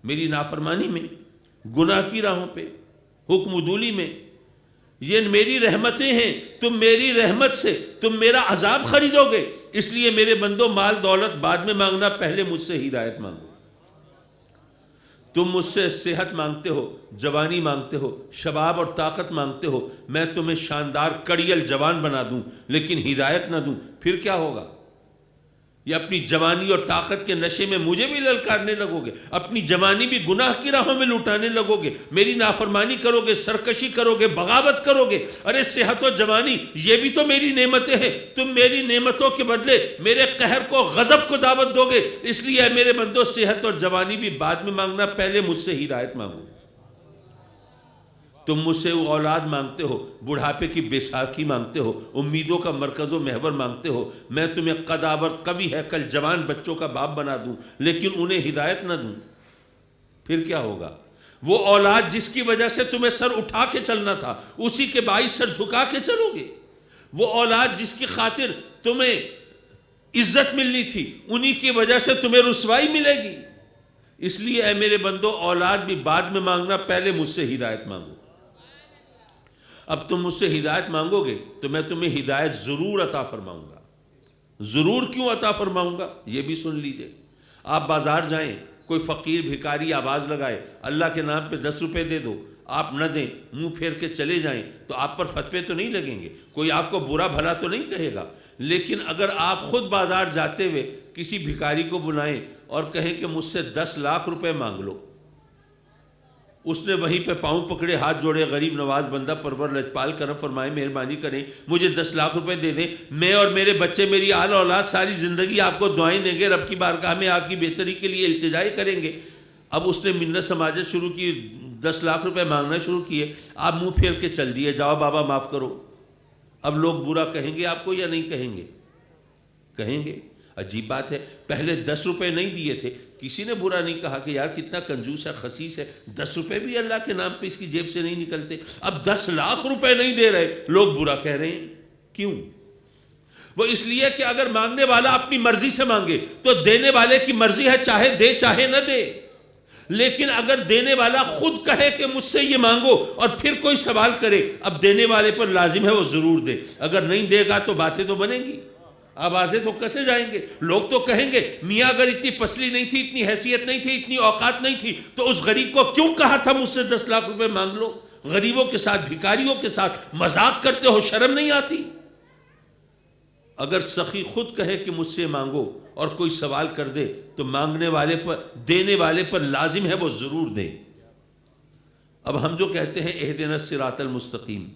میری نافرمانی میں، گناہ کی راہوں پہ، حکم عدولی میں. یہ میری رحمتیں ہیں، تم میری رحمت سے تم میرا عذاب خریدو گے. اس لیے میرے بندو مال دولت بعد میں مانگنا، پہلے مجھ سے ہدایت مانگو. تم مجھ سے صحت مانگتے ہو، جوانی مانگتے ہو، شباب اور طاقت مانگتے ہو، میں تمہیں شاندار کڑیل جوان بنا دوں لیکن ہدایت نہ دوں، پھر کیا ہوگا؟ یہ اپنی جوانی اور طاقت کے نشے میں مجھے بھی للکارنے لگو گے، اپنی جوانی بھی گناہ کی راہوں میں لوٹانے لگو گے، میری نافرمانی کرو گے، سرکشی کرو گے، بغاوت کرو گے. ارے صحت و جوانی یہ بھی تو میری نعمتیں ہیں. تم میری نعمتوں کے بدلے میرے قہر کو، غضب کو دعوت دو گے. اس لیے اے میرے بندو صحت اور جوانی بھی بعد میں مانگنا، پہلے مجھ سے ہدایت مانگو. تم مجھ سے وہ اولاد مانگتے ہو، بڑھاپے کی بے ساکھی مانگتے ہو، امیدوں کا مرکز و محور مانگتے ہو. میں تمہیں قداور قوی ہے کل جوان بچوں کا باپ بنا دوں لیکن انہیں ہدایت نہ دوں، پھر کیا ہوگا؟ وہ اولاد جس کی وجہ سے تمہیں سر اٹھا کے چلنا تھا اسی کے باعث سر جھکا کے چلو گے. وہ اولاد جس کی خاطر تمہیں عزت ملنی تھی انہی کی وجہ سے تمہیں رسوائی ملے گی. اس لیے اے میرے بندو، اولاد بھی بعد میں مانگنا، پہلے مجھ سے ہدایت مانگو۔ اب تم مجھ سے ہدایت مانگو گے تو میں تمہیں ہدایت ضرور عطا فرماؤں گا۔ ضرور کیوں عطا فرماؤں گا یہ بھی سن لیجئے۔ آپ بازار جائیں، کوئی فقیر بھکاری آواز لگائے اللہ کے نام پہ 10 روپے دے دو، آپ نہ دیں، منہ پھیر کے چلے جائیں تو آپ پر فتوے تو نہیں لگیں گے، کوئی آپ کو برا بھلا تو نہیں کہے گا۔ لیکن اگر آپ خود بازار جاتے ہوئے کسی بھکاری کو بلائیں اور کہیں کہ مجھ سے 10 لاکھ روپے مانگ لو، اس نے وہیں پہ پاؤں پکڑے ہاتھ جوڑے، غریب نواز بندہ پرور لجپال کرم فرمائے، مہربانی کریں مجھے 10 لاکھ روپے دے دیں، میں اور میرے بچے، میری آل اولاد ساری زندگی آپ کو دعائیں دیں گے، رب کی بارگاہ میں آپ کی بہتری کے لیے التجائیں کریں گے۔ اب اس نے منت سماجت شروع کی، 10 لاکھ روپے مانگنا شروع کیے، آپ منہ پھیر کے چل دیے، جاؤ بابا معاف کرو۔ اب لوگ برا کہیں گے آپ کو یا نہیں کہیں گے؟ کہیں گے۔ عجیب بات ہے، پہلے 10 روپے نہیں دیے تھے، کسی نے برا نہیں کہا کہ یار کتنا کنجوس ہے، خسیس ہے، 10 روپے بھی اللہ کے نام پہ اس کی جیب سے نہیں نکلتے۔ اب 10 لاکھ روپے نہیں دے رہے، لوگ برا کہہ رہے ہیں۔ کیوں؟ وہ اس لیے کہ اگر مانگنے والا اپنی مرضی سے مانگے تو دینے والے کی مرضی ہے، چاہے دے چاہے نہ دے۔ لیکن اگر دینے والا خود کہے کہ مجھ سے یہ مانگو اور پھر کوئی سوال کرے، اب دینے والے پر لازم ہے وہ ضرور دے، اگر نہیں دے گا تو باتیں تو بنیں گی، آوازیں تو کسے جائیں گے، لوگ تو کہیں گے میاں اگر اتنی پسلی نہیں تھی، اتنی حیثیت نہیں تھی، اتنی اوقات نہیں تھی تو اس غریب کو کیوں کہا تھا مجھ سے 10 لاکھ روپے مانگ لو؟ غریبوں کے ساتھ، بھکاریوں کے ساتھ مذاق کرتے ہو، شرم نہیں آتی؟ اگر سخی خود کہے کہ مجھ سے مانگو اور کوئی سوال کر دے تو مانگنے والے پر، دینے والے پر لازم ہے وہ ضرور دے۔ اب ہم جو کہتے ہیں اہدنا الصراط المستقیم،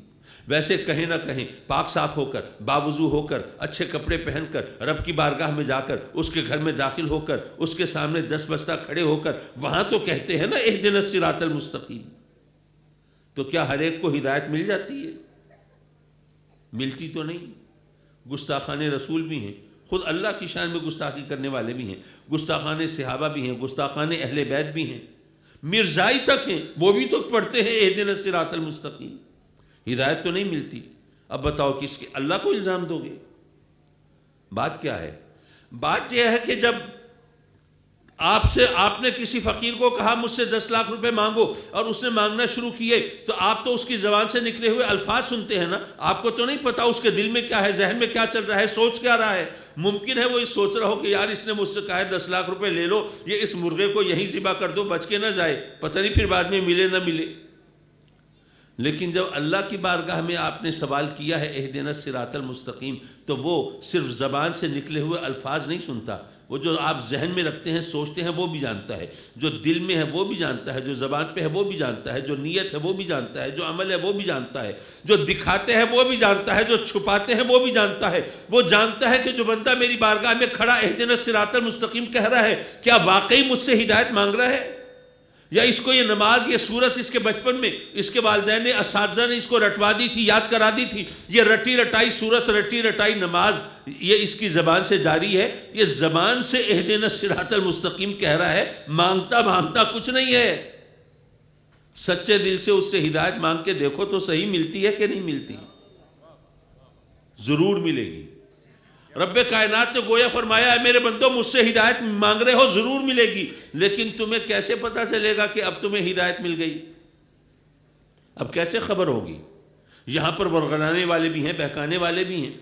ویسے کہیں نہ کہیں پاک صاف ہو کر، باوضو ہو کر، اچھے کپڑے پہن کر، رب کی بارگاہ میں جا کر، اس کے گھر میں داخل ہو کر، اس کے سامنے 10 بستہ کھڑے ہو کر، وہاں تو کہتے ہیں نا اہدنا الصراط المستقیم۔ تو کیا ہر ایک کو ہدایت مل جاتی ہے؟ ملتی تو نہیں۔ گستاخان رسول بھی ہیں، خود اللہ کی شان میں گستاخی کرنے والے بھی ہیں، گستاخان صحابہ بھی ہیں، گستاخان اہل بیت بھی ہیں، مرزائی تک ہیں، وہ بھی تو پڑھتے ہیں اہدنا الصراط المستقیم۔ ہدایت تو نہیں ملتی۔ اب بتاؤ کس کے اللہ کو الزام دو گے؟ بات کیا ہے؟ بات یہ ہے کہ جب آپ نے کسی فقیر کو کہا مجھ سے 10 لاکھ روپے مانگو اور اس نے مانگنا شروع کیے تو آپ تو اس کی زبان سے نکلے ہوئے الفاظ سنتے ہیں نا، آپ کو تو نہیں پتا اس کے دل میں کیا ہے، ذہن میں کیا چل رہا ہے، سوچ کیا رہا ہے۔ ممکن ہے وہ سوچ رہا ہو کہ یار اس نے مجھ سے کہا ہے 10 لاکھ روپے لے لو، یہ اس مرغے کو یہیں ذبح کر دو، بچ کے نہ جائے، پتہ نہیں پھر بعد میں ملے نہ ملے۔ لیکن جب اللہ کی بارگاہ میں آپ نے سوال کیا ہے اہدنا الصراط المستقیم، تو وہ صرف زبان سے نکلے ہوئے الفاظ نہیں سنتا، وہ جو آپ ذہن میں رکھتے ہیں، سوچتے ہیں، وہ بھی جانتا ہے، جو دل میں ہے وہ بھی جانتا ہے، جو زبان پہ ہے وہ بھی جانتا ہے، جو نیت ہے وہ بھی جانتا ہے، جو عمل ہے وہ بھی جانتا ہے، جو دکھاتے ہیں وہ بھی جانتا ہے، جو چھپاتے ہیں وہ بھی جانتا ہے۔ وہ جانتا ہے کہ جو بندہ میری بارگاہ میں کھڑا اہدنا الصراط المستقیم کہہ رہا ہے، کیا واقعی مجھ سے ہدایت مانگ رہا ہے، یا اس کو یہ نماز، یہ سورت اس کے بچپن میں اس کے والدین نے، اساتذہ نے اس کو رٹوا دی تھی، یاد کرا دی تھی، یہ رٹی رٹائی سورت، رٹی رٹائی نماز یہ اس کی زبان سے جاری ہے، یہ زبان سے اہدنا الصراط المستقیم کہہ رہا ہے، مانگتا کچھ نہیں ہے۔ سچے دل سے اس سے ہدایت مانگ کے دیکھو تو صحیح ملتی ہے کہ نہیں ملتی؟ ضرور ملے گی۔ رب کائنات نے گویا فرمایا ہے میرے بندو مجھ سے ہدایت مانگ رہے ہو، ضرور ملے گی، لیکن تمہیں کیسے پتا چلے گا کہ اب تمہیں ہدایت مل گئی؟ اب کیسے خبر ہوگی؟ یہاں پر ورغلانے والے بھی ہیں، بہکانے والے بھی ہیں،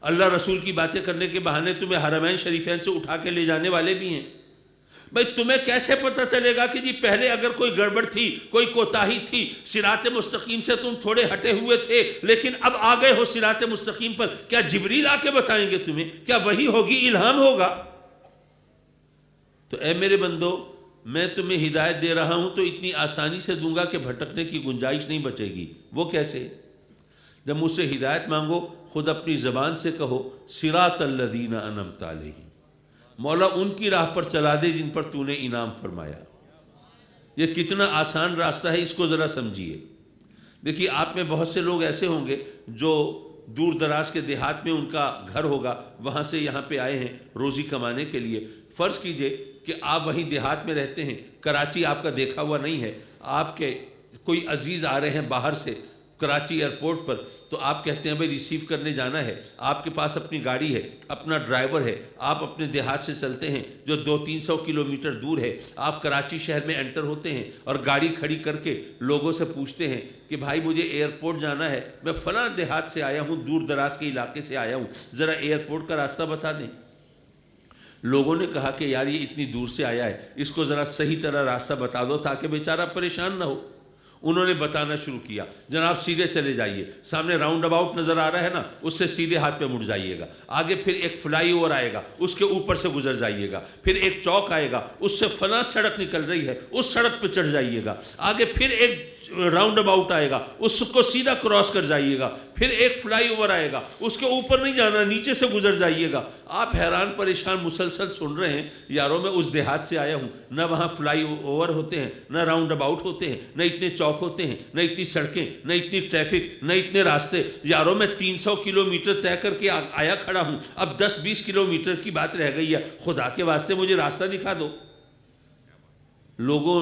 اللہ رسول کی باتیں کرنے کے بہانے تمہیں حرمین شریفین سے اٹھا کے لے جانے والے بھی ہیں۔ بھئی تمہیں کیسے پتا چلے گا کہ جی پہلے اگر کوئی گڑبڑ تھی، کوئی کوتاہی تھی، صراط مستقیم سے تم تھوڑے ہٹے ہوئے تھے لیکن اب آ گئے ہو صراط مستقیم پر، کیا جبریل آ کے بتائیں گے تمہیں؟ کیا وحی ہوگی، الہام ہوگا؟ تو اے میرے بندو، میں تمہیں ہدایت دے رہا ہوں تو اتنی آسانی سے دوں گا کہ بھٹکنے کی گنجائش نہیں بچے گی۔ وہ کیسے؟ جب مجھ سے ہدایت مانگو، خود اپنی زبان سے کہو صراط الذین انعمت علیہم، مولا ان کی راہ پر چلا دے جن پر تو نے انعام فرمایا۔ یہ کتنا آسان راستہ ہے، اس کو ذرا سمجھیے۔ دیکھیے آپ میں بہت سے لوگ ایسے ہوں گے جو دور دراز کے دیہات میں ان کا گھر ہوگا، وہاں سے یہاں پہ آئے ہیں روزی کمانے کے لیے۔ فرض کیجئے کہ آپ وہیں دیہات میں رہتے ہیں، کراچی آپ کا دیکھا ہوا نہیں ہے، آپ کے کوئی عزیز آ رہے ہیں باہر سے، کراچی ایئرپورٹ پر، تو آپ کہتے ہیں بھائی ریسیو کرنے جانا ہے، آپ کے پاس اپنی گاڑی ہے، اپنا ڈرائیور ہے، آپ اپنے دیہات سے چلتے ہیں جو 200-300 کلومیٹر دور ہے، آپ کراچی شہر میں انٹر ہوتے ہیں اور گاڑی کھڑی کر کے لوگوں سے پوچھتے ہیں کہ بھائی مجھے ایئرپورٹ جانا ہے، میں فلاں دیہات سے آیا ہوں، دور دراز کے علاقے سے آیا ہوں، ذرا ایئرپورٹ کا راستہ بتا دیں۔ لوگوں نے کہا کہ یار یہ اتنی دور سے آیا ہے، اس کو ذرا صحیح طرح راستہ بتا دو تاکہ بیچارہ پریشان نہ ہو۔ انہوں نے بتانا شروع کیا، جناب سیدھے چلے جائیے، سامنے راؤنڈ اباؤٹ نظر آ رہا ہے نا، اس سے سیدھے ہاتھ پہ مڑ جائیے گا، آگے پھر ایک فلائی اوور آئے گا، اس کے اوپر سے گزر جائیے گا، پھر ایک چوک آئے گا، اس سے فلاں سڑک نکل رہی ہے، اس سڑک پہ چڑھ جائیے گا، آگے پھر ایک راؤنڈ اباؤٹ آئے گا، اس کو سیدھا کراس کر جائیے گا، پھر ایک فلائی اوور آئے گا، اس کے اوپر نہیں جانا، نیچے سے گزر جائیے گا۔ آپ حیران پریشان مسلسل سن رہے ہیں، یاروں میں اس دیہات سے آیا ہوں، نہ وہاں فلائی اوور ہوتے ہیں، نہ راؤنڈ اباؤٹ ہوتے ہیں، نہ اتنے چوک ہوتے ہیں، نہ اتنی سڑکیں، نہ اتنی ٹریفک، نہ اتنے راستے، یاروں میں 300 کلومیٹر طے کر کے آیا کھڑا ہوں، اب 10-20 کلومیٹر کی بات رہ گئی ہے، خدا کے واسطے مجھے راستہ دکھا دو۔ لوگوں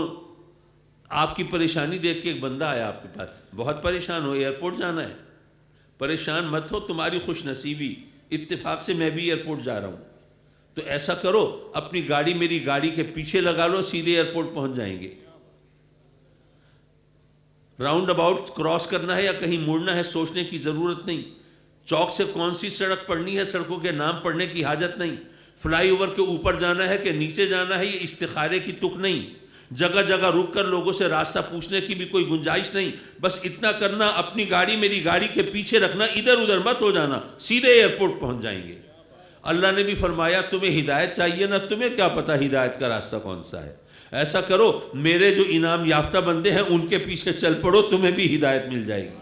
آپ کی پریشانی دیکھ کے ایک بندہ آیا آپ کے پاس، بہت پریشان ہو، ایئرپورٹ جانا ہے، پریشان مت ہو، تمہاری خوش نصیبی، اتفاق سے میں بھی ایئرپورٹ جا رہا ہوں، تو ایسا کرو اپنی گاڑی میری گاڑی کے پیچھے لگا لو، سیدھے ایئرپورٹ پہنچ جائیں گے۔ راؤنڈ اباؤٹ کراس کرنا ہے یا کہیں مڑنا ہے سوچنے کی ضرورت نہیں، چوک سے کون سی سڑک پڑھنی ہے سڑکوں کے نام پڑھنے کی حاجت نہیں، فلائی اوور کے اوپر جانا ہے کہ نیچے جانا ہے یہ استخارے کی تک نہیں، جگہ جگہ رک کر لوگوں سے راستہ پوچھنے کی بھی کوئی گنجائش نہیں، بس اتنا کرنا اپنی گاڑی میری گاڑی کے پیچھے رکھنا، ادھر ادھر مت ہو جانا، سیدھے ایئرپورٹ پہنچ جائیں گے۔ اللہ نے بھی فرمایا تمہیں ہدایت چاہیے نا، تمہیں کیا پتا ہدایت کا راستہ کون سا ہے، ایسا کرو میرے جو انعام یافتہ بندے ہیں ان کے پیچھے چل پڑو، تمہیں بھی ہدایت مل جائے گی۔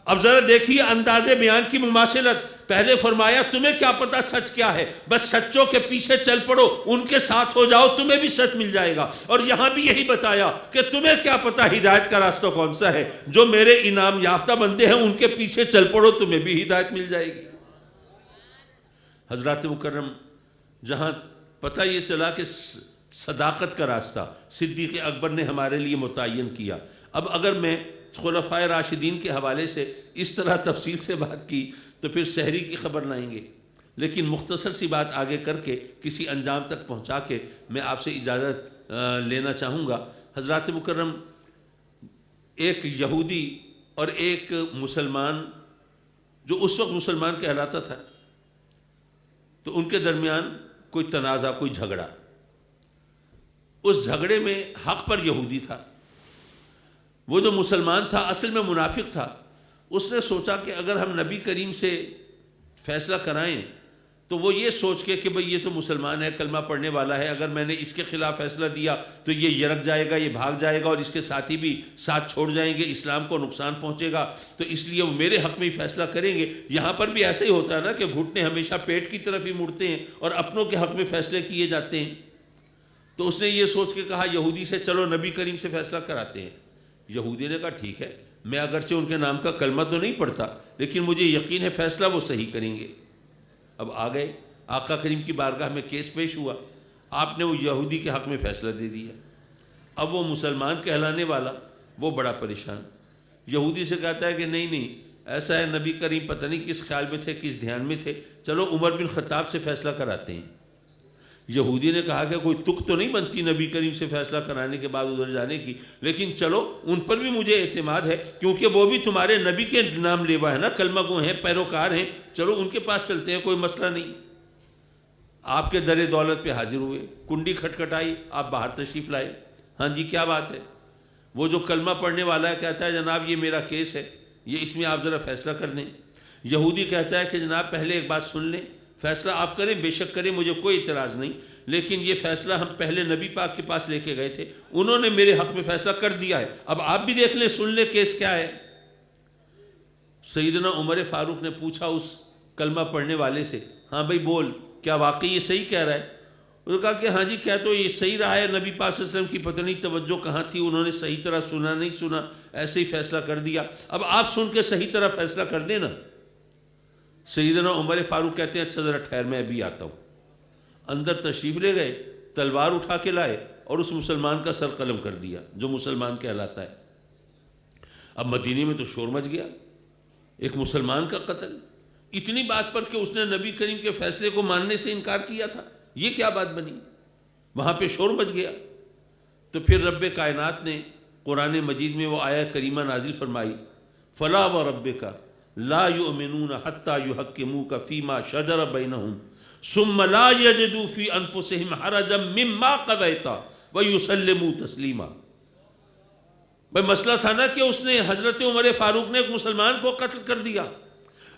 اب ذرا دیکھیے انداز بیان کی مماثلت، پہلے فرمایا تمہیں کیا پتا سچ کیا ہے، بس سچوں کے پیچھے چل پڑو، ان کے ساتھ ہو جاؤ، تمہیں بھی سچ مل جائے گا، اور یہاں بھی یہی بتایا کہ تمہیں کیا پتا ہدایت کا راستہ کون سا ہے، جو میرے انعام یافتہ بندے ہیں ان کے پیچھے چل پڑو، تمہیں بھی ہدایت مل جائے گی۔ حضرات مکرم، جہاں پتہ یہ چلا کہ صداقت کا راستہ صدیق اکبر نے ہمارے لیے متعین کیا، اب اگر میں خلفائے راشدین کے حوالے سے اس طرح تفصیل سے بات کی تو پھر سحری کی خبر لائیں گے، لیکن مختصر سی بات آگے کر کے کسی انجام تک پہنچا کے میں آپ سے اجازت لینا چاہوں گا۔ حضرات مکرم، ایک یہودی اور ایک مسلمان جو اس وقت مسلمان کہلاتا تھا، تو ان کے درمیان کوئی تنازع، کوئی جھگڑا، اس جھگڑے میں حق پر یہودی تھا، وہ جو مسلمان تھا اصل میں منافق تھا، اس نے سوچا کہ اگر ہم نبی کریم سے فیصلہ کرائیں تو وہ یہ سوچ کے کہ بھئی یہ تو مسلمان ہے، کلمہ پڑھنے والا ہے، اگر میں نے اس کے خلاف فیصلہ دیا تو یہ یرک جائے گا، یہ بھاگ جائے گا، اور اس کے ساتھی بھی ساتھ چھوڑ جائیں گے، اسلام کو نقصان پہنچے گا، تو اس لیے وہ میرے حق میں ہی فیصلہ کریں گے۔ یہاں پر بھی ایسا ہی ہوتا ہے نا کہ گھٹنے ہمیشہ پیٹ کی طرف ہی مڑتے ہیں اور اپنوں کے حق میں فیصلے کیے جاتے ہیں۔ تو اس نے یہ سوچ کے کہا یہودی سے چلو نبی کریم سے فیصلہ کراتے ہیں۔ یہودی نے کہا ٹھیک ہے، میں اگرچہ ان کے نام کا کلمہ تو نہیں پڑھتا لیکن مجھے یقین ہے فیصلہ وہ صحیح کریں گے۔ اب آ گئے، آقا کریم کی بارگاہ میں کیس پیش ہوا، آپ نے وہ یہودی کے حق میں فیصلہ دے دیا۔ اب وہ مسلمان کہلانے والا وہ بڑا پریشان، یہودی سے کہتا ہے کہ نہیں ایسا ہے، نبی کریم پتہ نہیں کس خیال میں تھے، کس دھیان میں تھے، چلو عمر بن خطاب سے فیصلہ کراتے ہیں۔ یہودی نے کہا کہ کوئی تک تو نہیں بنتی نبی کریم سے فیصلہ کرانے کے بعد ادھر جانے کی، لیکن چلو ان پر بھی مجھے اعتماد ہے کیونکہ وہ بھی تمہارے نبی کے نام لیوا ہے نا، کلمہ گو ہیں، پیروکار ہیں، چلو ان کے پاس چلتے ہیں، کوئی مسئلہ نہیں۔ آپ کے در دولت پہ حاضر ہوئے، کنڈی کھٹکھٹائی، آپ باہر تشریف لائے، ہاں جی کیا بات ہے؟ وہ جو کلمہ پڑھنے والا ہے کہتا ہے جناب یہ میرا کیس ہے، یہ اس میں آپ ذرا فیصلہ کر دیں۔ یہودی کہتا ہے کہ جناب پہلے ایک بات سن لیں، فیصلہ آپ کریں، بے شک کریں، مجھے کوئی اعتراض نہیں، لیکن یہ فیصلہ ہم پہلے نبی پاک کے پاس لے کے گئے تھے، انہوں نے میرے حق میں فیصلہ کر دیا ہے، اب آپ بھی دیکھ لیں، سن لیں کیس کیا ہے۔ سیدنا عمر فاروق نے پوچھا اس کلمہ پڑھنے والے سے، ہاں بھائی بول، کیا واقعی یہ صحیح کہہ رہا ہے؟ انہوں نے کہا کہ ہاں جی کہہ تو یہ صحیح رہا ہے، نبی پاک صلی اللہ علیہ وسلم کی پتہ نہیں توجہ کہاں تھی، انہوں نے صحیح طرح سنا نہیں سنا، ایسے ہی فیصلہ کر دیا، اب آپ سن کے صحیح طرح فیصلہ کر دیں نا۔ سیدنا عمر فاروق کہتے ہیں اچھا ذرا ٹھہر میں ابھی آتا ہوں۔ اندر تشریف لے گئے، تلوار اٹھا کے لائے اور اس مسلمان کا سر قلم کر دیا جو مسلمان کہلاتا ہے۔ اب مدینے میں تو شور مچ گیا، ایک مسلمان کا قتل، اتنی بات پر کہ اس نے نبی کریم کے فیصلے کو ماننے سے انکار کیا تھا، یہ کیا بات بنی؟ وہاں پہ شور مچ گیا۔ تو پھر رب کائنات نے قرآن مجید میں وہ آیہ کریمہ نازل فرمائی، فلا وربک لا یؤمنون حتی یحکموک فیما شجر بینہم ثم لا یجدوا فی انفسہم حرجا مما قضیت ویسلموا تسلیما۔ بھئی مسئلہ تھا نا کہ اس نے حضرت عمر فاروق نے ایک مسلمان کو قتل کر دیا،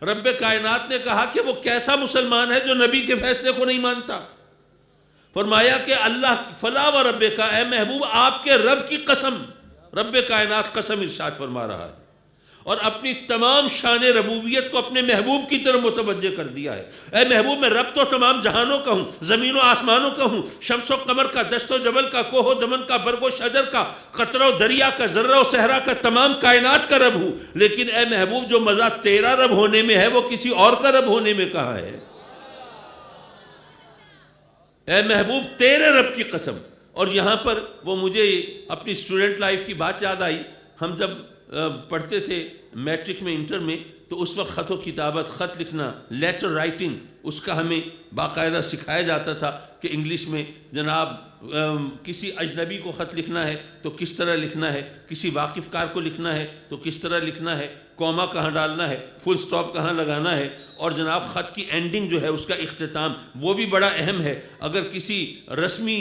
رب کائنات نے کہا کہ وہ کیسا مسلمان ہے جو نبی کے فیصلے کو نہیں مانتا؟ فرمایا کہ اللہ فلا وربک، اے محبوب آپ کے رب کی قسم، رب کائنات قسم ارشاد فرما رہا ہے اور اپنی تمام شان ربوبیت کو اپنے محبوب کی طرف متوجہ کر دیا ہے۔ اے محبوب میں رب تو تمام جہانوں کا ہوں، زمین و آسمانوں کا ہوں، شمس و قمر کا، دشت و جبل کا، کوہ و دمن کا، برگ و شجر کا، قطرہ و دریا کا، ذرہ و صحرا کا، تمام کائنات کا رب ہوں، لیکن اے محبوب جو مزہ تیرا رب ہونے میں ہے وہ کسی اور کا رب ہونے میں کہاں ہے؟ اے محبوب تیرے رب کی قسم۔ اور یہاں پر وہ مجھے اپنی اسٹوڈنٹ لائف کی بات یاد آئی، ہم جب پڑھتے تھے میٹرک میں، انٹر میں، تو اس وقت خط و کتابت، خط لکھنا، لیٹر رائٹنگ، اس کا ہمیں باقاعدہ سکھایا جاتا تھا کہ انگلش میں جناب کسی اجنبی کو خط لکھنا ہے تو کس طرح لکھنا ہے، کسی واقف کار کو لکھنا ہے تو کس طرح لکھنا ہے، کوما کہاں ڈالنا ہے، فل سٹاپ کہاں لگانا ہے، اور جناب خط کی اینڈنگ جو ہے اس کا اختتام وہ بھی بڑا اہم ہے۔ اگر کسی رسمی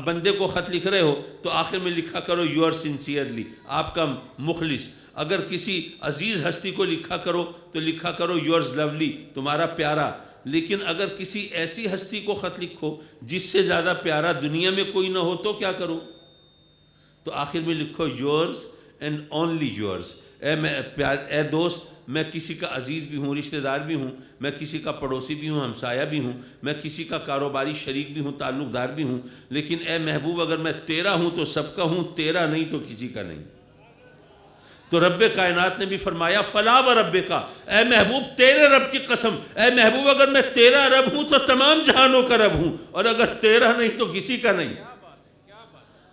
بندے کو خط لکھ رہے ہو تو آخر میں لکھا کرو یور سنسیئرلی، آپ کا مخلص۔ اگر کسی عزیز ہستی کو لکھا کرو تو لکھا کرو یورز لولی، تمہارا پیارا۔ لیکن اگر کسی ایسی ہستی کو خط لکھو جس سے زیادہ پیارا دنیا میں کوئی نہ ہو تو کیا کرو؟ تو آخر میں لکھو یورز اینڈ اونلی یورز۔ اے دوست، میں کسی کا عزیز بھی ہوں، رشتہ دار بھی ہوں، میں کسی کا پڑوسی بھی ہوں، ہمسایہ بھی ہوں، میں کسی کا کاروباری شریک بھی ہوں، تعلق دار بھی ہوں، لیکن اے محبوب اگر میں تیرا ہوں تو سب کا ہوں، تیرا نہیں تو کسی کا نہیں۔ تو رب کائنات نے بھی فرمایا فلا وربک، اے محبوب تیرے رب کی قسم، اے محبوب اگر میں تیرا رب ہوں تو تمام جہانوں کا رب ہوں، اور اگر تیرا نہیں تو کسی کا نہیں۔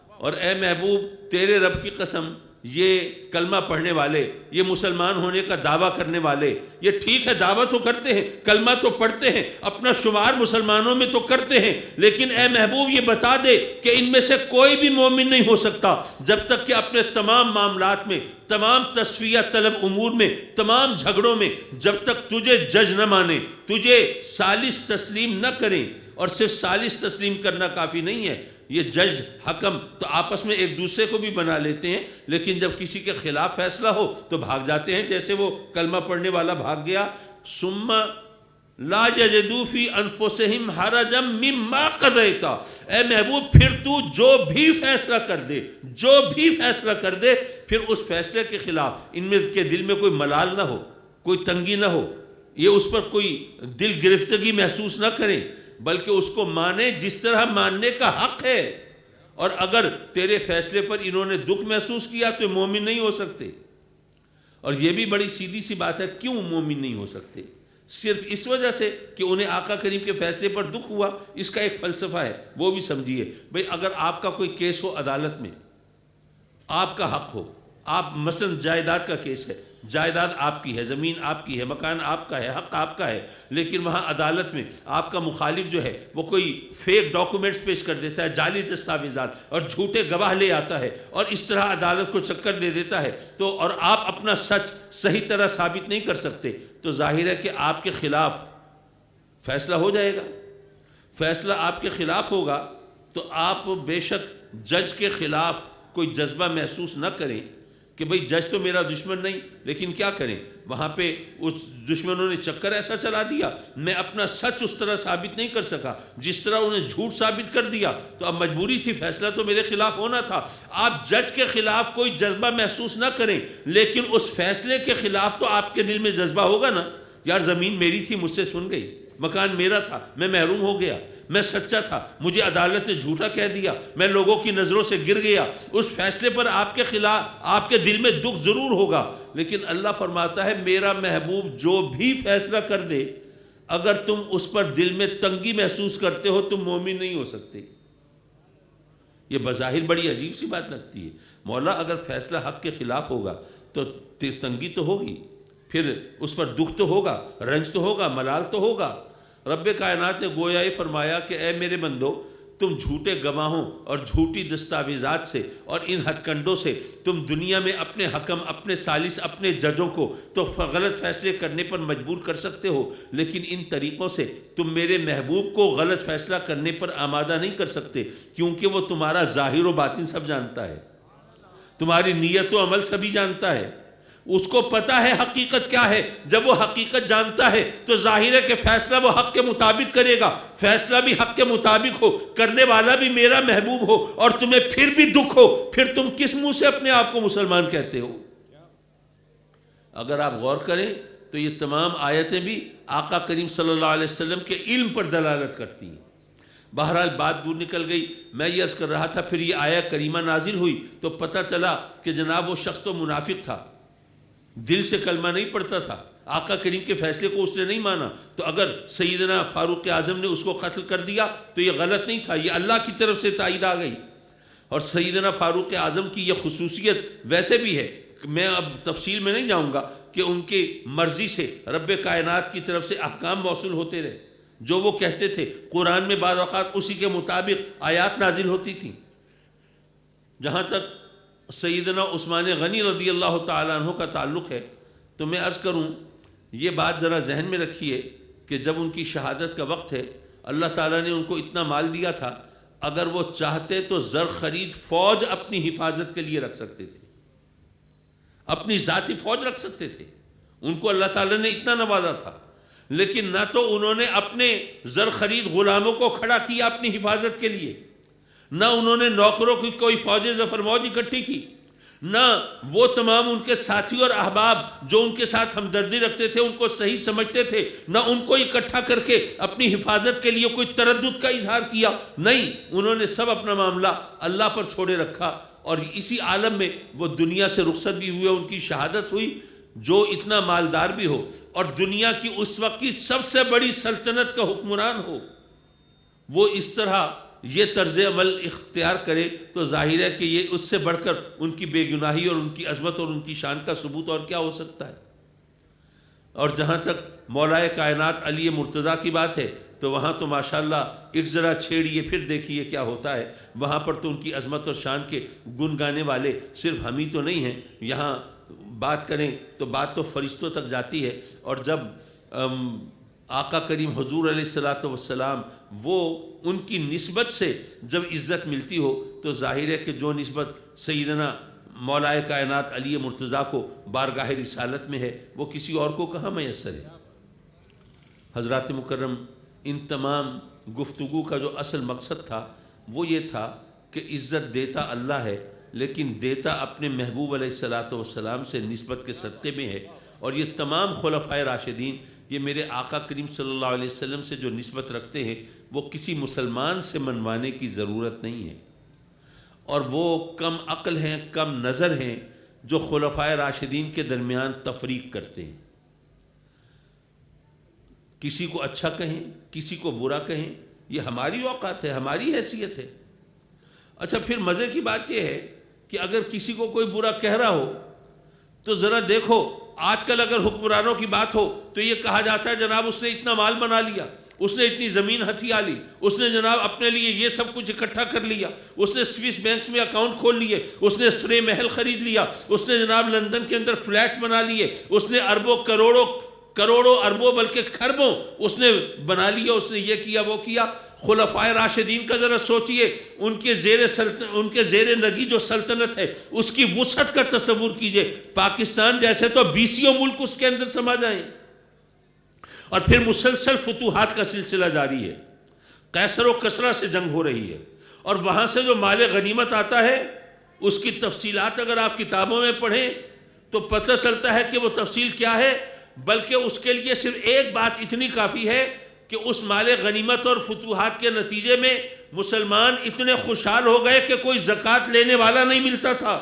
اور اے محبوب تیرے رب کی قسم، یہ کلمہ پڑھنے والے، یہ مسلمان ہونے کا دعویٰ کرنے والے، یہ ٹھیک ہے دعویٰ تو کرتے ہیں، کلمہ تو پڑھتے ہیں، اپنا شمار مسلمانوں میں تو کرتے ہیں، لیکن اے محبوب یہ بتا دے کہ ان میں سے کوئی بھی مومن نہیں ہو سکتا جب تک کہ اپنے تمام معاملات میں، تمام تصفیہ طلب امور میں، تمام جھگڑوں میں جب تک تجھے جج نہ مانے، تجھے ثالث تسلیم نہ کریں۔ اور صرف ثالث تسلیم کرنا کافی نہیں ہے، یہ جج حکم تو آپس میں ایک دوسرے کو بھی بنا لیتے ہیں، لیکن جب کسی کے خلاف فیصلہ ہو تو بھاگ جاتے ہیں، جیسے وہ کلمہ پڑھنے والا بھاگ گیا۔ ثم لا یجدوا فی انفسہم حرجا مما قضیت، اے محبوب پھر تو جو بھی فیصلہ کر دے، جو بھی فیصلہ کر دے، پھر اس فیصلے کے خلاف ان میں کے دل میں کوئی ملال نہ ہو، کوئی تنگی نہ ہو، یہ اس پر کوئی دل گرفتگی محسوس نہ کریں، بلکہ اس کو مانے جس طرح ماننے کا حق ہے۔ اور اگر تیرے فیصلے پر انہوں نے دکھ محسوس کیا تو مومن نہیں ہو سکتے۔ اور یہ بھی بڑی سیدھی سی بات ہے، کیوں مومن نہیں ہو سکتے؟ صرف اس وجہ سے کہ انہیں آقا کریم کے فیصلے پر دکھ ہوا۔ اس کا ایک فلسفہ ہے، وہ بھی سمجھیے۔ بھئی اگر آپ کا کوئی کیس ہو عدالت میں، آپ کا حق ہو، آپ مثلا جائیداد کا کیس ہے، جائیداد آپ کی ہے، زمین آپ کی ہے، مکان آپ کا ہے، حق آپ کا ہے، لیکن وہاں عدالت میں آپ کا مخالف جو ہے وہ کوئی فیک ڈاکومنٹس پیش کر دیتا ہے، جعلی دستاویزات اور جھوٹے گواہ لے آتا ہے، اور اس طرح عدالت کو چکر دے دیتا ہے، تو اور آپ اپنا سچ صحیح طرح ثابت نہیں کر سکتے، تو ظاہر ہے کہ آپ کے خلاف فیصلہ ہو جائے گا۔ فیصلہ آپ کے خلاف ہوگا تو آپ بے شک جج کے خلاف کوئی جذبہ محسوس نہ کریں کہ بھئی جج تو میرا دشمن نہیں، لیکن کیا کریں، وہاں پہ اس دشمنوں نے چکر ایسا چلا دیا، میں اپنا سچ اس طرح ثابت نہیں کر سکا جس طرح انہیں جھوٹ ثابت کر دیا، تو اب مجبوری تھی، فیصلہ تو میرے خلاف ہونا تھا۔ آپ جج کے خلاف کوئی جذبہ محسوس نہ کریں، لیکن اس فیصلے کے خلاف تو آپ کے دل میں جذبہ ہوگا نا، یار زمین میری تھی، مجھ سے چھن گئی، مکان میرا تھا، میں محروم ہو گیا، میں سچا تھا، مجھے عدالت نے جھوٹا کہہ دیا، میں لوگوں کی نظروں سے گر گیا۔ اس فیصلے پر آپ کے خلاف، آپ کے دل میں دکھ ضرور ہوگا، لیکن اللہ فرماتا ہے میرا محبوب جو بھی فیصلہ کر دے، اگر تم اس پر دل میں تنگی محسوس کرتے ہو تم مومن نہیں ہو سکتے۔ یہ بظاہر بڑی عجیب سی بات لگتی ہے، مولا اگر فیصلہ حق کے خلاف ہوگا تو تنگی تو ہوگی، پھر اس پر دکھ تو ہوگا، رنج تو ہوگا، ملال تو ہوگا۔ رب کائنات نے گویا یہ فرمایا کہ اے میرے بندو، تم جھوٹے گواہوں اور جھوٹی دستاویزات سے اور ان ہتھ کنڈوں سے تم دنیا میں اپنے حکم، اپنے ثالث، اپنے ججوں کو تو غلط فیصلے کرنے پر مجبور کر سکتے ہو، لیکن ان طریقوں سے تم میرے محبوب کو غلط فیصلہ کرنے پر آمادہ نہیں کر سکتے، کیونکہ وہ تمہارا ظاہر و باطن سب جانتا ہے، تمہاری نیت و عمل سبھی جانتا ہے، اس کو پتا ہے حقیقت کیا ہے۔ جب وہ حقیقت جانتا ہے تو ظاہر ہے کہ فیصلہ وہ حق کے مطابق کرے گا، فیصلہ بھی حق کے مطابق ہو، کرنے والا بھی میرا محبوب ہو، اور تمہیں پھر بھی دکھ ہو، پھر تم کس منہ سے اپنے آپ کو مسلمان کہتے ہو؟ اگر آپ غور کریں تو یہ تمام آیتیں بھی آقا کریم صلی اللہ علیہ وسلم کے علم پر دلالت کرتی ہیں۔ بہرحال بات دور نکل گئی، میں یہ عرض کر رہا تھا، پھر یہ آیت کریمہ نازل ہوئی تو پتہ چلا کہ جناب وہ شخص تو منافق تھا، دل سے کلمہ نہیں پڑھتا تھا، آقا کریم کے فیصلے کو اس نے نہیں مانا، تو اگر سیدنا فاروق اعظم نے اس کو قتل کر دیا تو یہ غلط نہیں تھا، یہ اللہ کی طرف سے تائید آ گئی۔ اور سیدنا فاروق اعظم کی یہ خصوصیت ویسے بھی ہے، میں اب تفصیل میں نہیں جاؤں گا کہ ان کی مرضی سے رب کائنات کی طرف سے احکام موصول ہوتے رہے، جو وہ کہتے تھے قرآن میں بعض اوقات اسی کے مطابق آیات نازل ہوتی تھیں۔ جہاں تک سیدنا عثمان غنی رضی اللہ تعالیٰ عنہ کا تعلق ہے تو میں عرض کروں، یہ بات ذرا ذہن میں رکھیے کہ جب ان کی شہادت کا وقت ہے، اللہ تعالیٰ نے ان کو اتنا مال دیا تھا، اگر وہ چاہتے تو زر خرید فوج اپنی حفاظت کے لیے رکھ سکتے تھے، اپنی ذاتی فوج رکھ سکتے تھے، ان کو اللہ تعالیٰ نے اتنا نوازا تھا، لیکن نہ تو انہوں نے اپنے زر خرید غلاموں کو کھڑا کیا اپنی حفاظت کے لیے، نہ انہوں نے نوکروں کی کوئی فوج ظفر موج اکٹھی کی، نہ وہ تمام ان کے ساتھی اور احباب جو ان کے ساتھ ہمدردی رکھتے تھے، ان کو صحیح سمجھتے تھے، نہ ان کو اکٹھا کر کے اپنی حفاظت کے لیے کوئی تردد کا اظہار کیا، نہیں، انہوں نے سب اپنا معاملہ اللہ پر چھوڑے رکھا، اور اسی عالم میں وہ دنیا سے رخصت بھی ہوئے، ان کی شہادت ہوئی۔ جو اتنا مالدار بھی ہو اور دنیا کی اس وقت کی سب سے بڑی سلطنت کا حکمران ہو، وہ اس طرح یہ طرز عمل اختیار کرے تو ظاہر ہے کہ یہ اس سے بڑھ کر ان کی بے گناہی اور ان کی عظمت اور ان کی شان کا ثبوت اور کیا ہو سکتا ہے۔ اور جہاں تک مولا کائنات علی مرتضیٰ کی بات ہے تو وہاں تو ماشاءاللہ ایک ذرا چھیڑیے پھر دیکھیے کیا ہوتا ہے، وہاں پر تو ان کی عظمت اور شان کے گن گانے والے صرف ہم ہی تو نہیں ہیں، یہاں بات کریں تو بات تو فرشتوں تک جاتی ہے۔ اور جب آقا کریم حضور علیہ الصلوۃ والسلام وہ ان کی نسبت سے جب عزت ملتی ہو تو ظاہر ہے کہ جو نسبت سیدنا مولا کائنات علی مرتضیٰ کو بارگاہ رسالت میں ہے وہ کسی اور کو کہاں میسر ہے۔ حضرات مکرم، ان تمام گفتگو کا جو اصل مقصد تھا وہ یہ تھا کہ عزت دیتا اللہ ہے، لیکن دیتا اپنے محبوب علیہ الصلوۃ والسلام سے نسبت کے صدقے میں ہے۔ اور یہ تمام خلفائے راشدین یہ میرے آقا کریم صلی اللہ علیہ وسلم سے جو نسبت رکھتے ہیں وہ کسی مسلمان سے منوانے کی ضرورت نہیں ہے، اور وہ کم عقل ہیں، کم نظر ہیں جو خلفائے راشدین کے درمیان تفریق کرتے ہیں، کسی کو اچھا کہیں، کسی کو برا کہیں، یہ ہماری اوقات ہے، ہماری حیثیت ہے۔ اچھا، پھر مزے کی بات یہ ہے کہ اگر کسی کو کوئی برا کہہ رہا ہو تو ذرا دیکھو، آج کل اگر حکمرانوں کی بات ہو تو یہ کہا جاتا ہے جناب اس نے اتنا مال بنا لیا، اس نے اتنی زمین ہتھیا لی، اس نے جناب اپنے لیے یہ سب کچھ اکٹھا کر لیا، اس نے سوئس بینکس میں اکاؤنٹ کھول لیے، اس نے سرے محل خرید لیا، اس نے جناب لندن کے اندر فلیٹس بنا لیے، اس نے اربوں کروڑوں اربوں بلکہ خربوں اس نے بنا لیا، اس نے یہ کیا وہ کیا۔ خلفائے راشدین کا ذرا سوچئے، ان کے زیر نگی جو سلطنت ہے اس کی وسعت کا تصور کیجئے، پاکستان جیسے تو 20 ملک اس کے اندر سما جائیں، اور پھر مسلسل فتوحات کا سلسلہ جاری ہے، قیصر و کسریٰ سے جنگ ہو رہی ہے، اور وہاں سے جو مال غنیمت آتا ہے اس کی تفصیلات اگر آپ کتابوں میں پڑھیں تو پتہ چلتا ہے کہ وہ تفصیل کیا ہے، بلکہ اس کے لیے صرف ایک بات اتنی کافی ہے کہ اس مال غنیمت اور فتوحات کے نتیجے میں مسلمان اتنے خوشحال ہو گئے کہ کوئی زکوٰۃ لینے والا نہیں ملتا تھا۔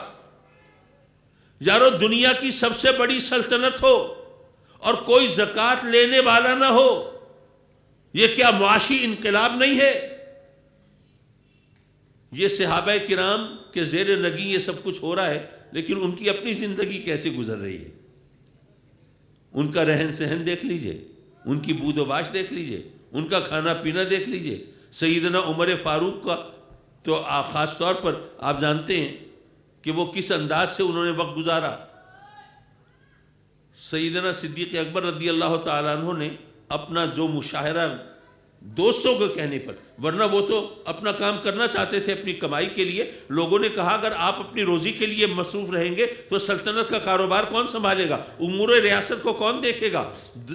یارو، دنیا کی سب سے بڑی سلطنت ہو اور کوئی زکوٰۃ لینے والا نہ ہو، یہ کیا معاشی انقلاب نہیں ہے؟ یہ صحابہ کرام کے زیر نگی یہ سب کچھ ہو رہا ہے لیکن ان کی اپنی زندگی کیسے گزر رہی ہے، ان کا رہن سہن دیکھ لیجئے، ان کی بود و باش دیکھ لیجئے، ان کا کھانا پینا دیکھ لیجئے۔ سیدنا عمر فاروق کا تو خاص طور پر آپ جانتے ہیں کہ وہ کس انداز سے انہوں نے وقت گزارا۔ سیدنا صدیق اکبر رضی اللہ تعالیٰ عنہ نے اپنا جو مشاہرہ دوستوں کے کہنے پر، ورنہ وہ تو اپنا کام کرنا چاہتے تھے اپنی کمائی کے لیے، لوگوں نے کہا اگر آپ اپنی روزی کے لیے مصروف رہیں گے تو سلطنت کا کاروبار کون سنبھالے گا، امور ریاست کو کون دیکھے گا۔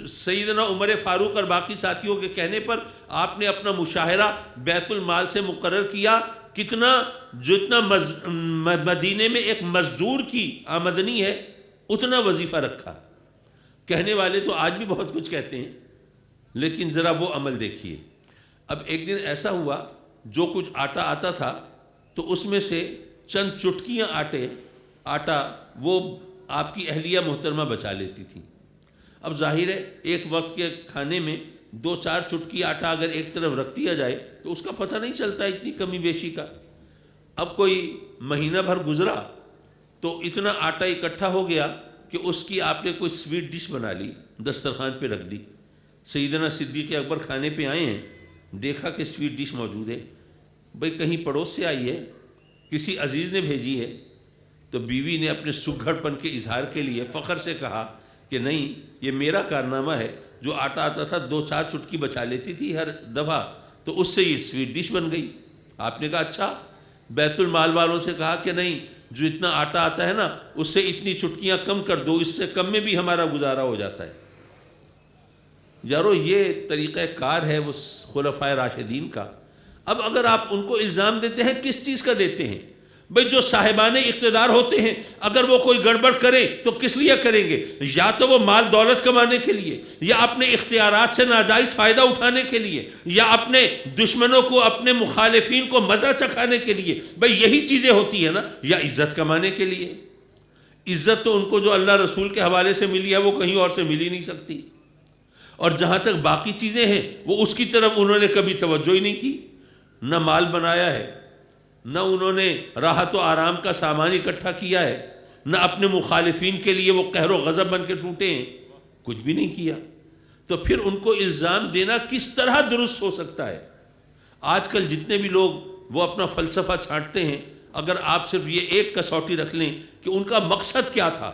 سیدنا عمر فاروق اور باقی ساتھیوں کے کہنے پر آپ نے اپنا مشاہرہ بیت المال سے مقرر کیا، کتنا جتنا مدینے میں ایک مزدور کی آمدنی ہے اتنا وظیفہ رکھا۔ کہنے والے تو آج بھی بہت کچھ کہتے ہیں، لیکن ذرا وہ عمل دیکھیے۔ اب ایک دن ایسا ہوا جو کچھ آٹا آتا تھا تو اس میں سے چند چٹکیاں آٹا وہ آپ کی اہلیہ محترمہ بچا لیتی تھی۔ اب ظاہر ہے ایک وقت کے کھانے میں 2-4 چٹکی آٹا اگر ایک طرف رکھ دیا جائے تو اس کا پتہ نہیں چلتا اتنی کمی بیشی کا۔ اب کوئی مہینہ بھر گزرا تو اتنا آٹا اکٹھا ہو گیا کہ اس کی آپ نے کوئی سویٹ ڈش بنا لی، دسترخوان پہ رکھ دی۔ سیدنا صدیق اکبر کھانے پہ آئے ہیں، دیکھا کہ سویٹ ڈش موجود ہے، بھئی کہیں پڑوس سے آئی ہے، کسی عزیز نے بھیجی ہے؟ تو بیوی نے اپنے سگھڑ پن کے اظہار کے لیے فخر سے کہا کہ نہیں، یہ میرا کارنامہ ہے، جو آٹا آتا تھا 2-4 چٹکی بچا لیتی تھی ہر دفعہ، تو اس سے یہ سویٹ ڈش بن گئی۔ آپ نے کہا اچھا۔ بیت المال والوں سے کہا کہ نہیں، جو اتنا آٹا آتا ہے نا اس سے اتنی چٹکیاں کم کر دو، اس سے کم میں بھی ہمارا گزارا ہو جاتا ہے۔ یارو یہ طریقہ کار ہے وہ خلفائے راشدین کا۔ اب اگر آپ ان کو الزام دیتے ہیں کس چیز کا دیتے ہیں؟ بھئی جو صاحبان اقتدار ہوتے ہیں اگر وہ کوئی گڑبڑ کریں تو کس لیے کریں گے؟ یا تو وہ مال دولت کمانے کے لیے، یا اپنے اختیارات سے ناجائز فائدہ اٹھانے کے لیے، یا اپنے دشمنوں کو، اپنے مخالفین کو مزہ چکھانے کے لیے۔ بھئی یہی چیزیں ہوتی ہیں نا، یا عزت کمانے کے لیے۔ عزت تو ان کو جو اللہ رسول کے حوالے سے ملی ہے وہ کہیں اور سے مل ہی نہیں سکتی، اور جہاں تک باقی چیزیں ہیں وہ اس کی طرف انہوں نے کبھی توجہ ہی نہیں کی، نہ مال بنایا ہے، نہ انہوں نے راحت و آرام کا سامان اکٹھا کیا ہے، نہ اپنے مخالفین کے لیے وہ قہر و غضب بن کے ٹوٹے ہیں، کچھ بھی نہیں کیا۔ تو پھر ان کو الزام دینا کس طرح درست ہو سکتا ہے؟ آج کل جتنے بھی لوگ وہ اپنا فلسفہ چھانٹتے ہیں، اگر آپ صرف یہ ایک کسوٹی رکھ لیں کہ ان کا مقصد کیا تھا،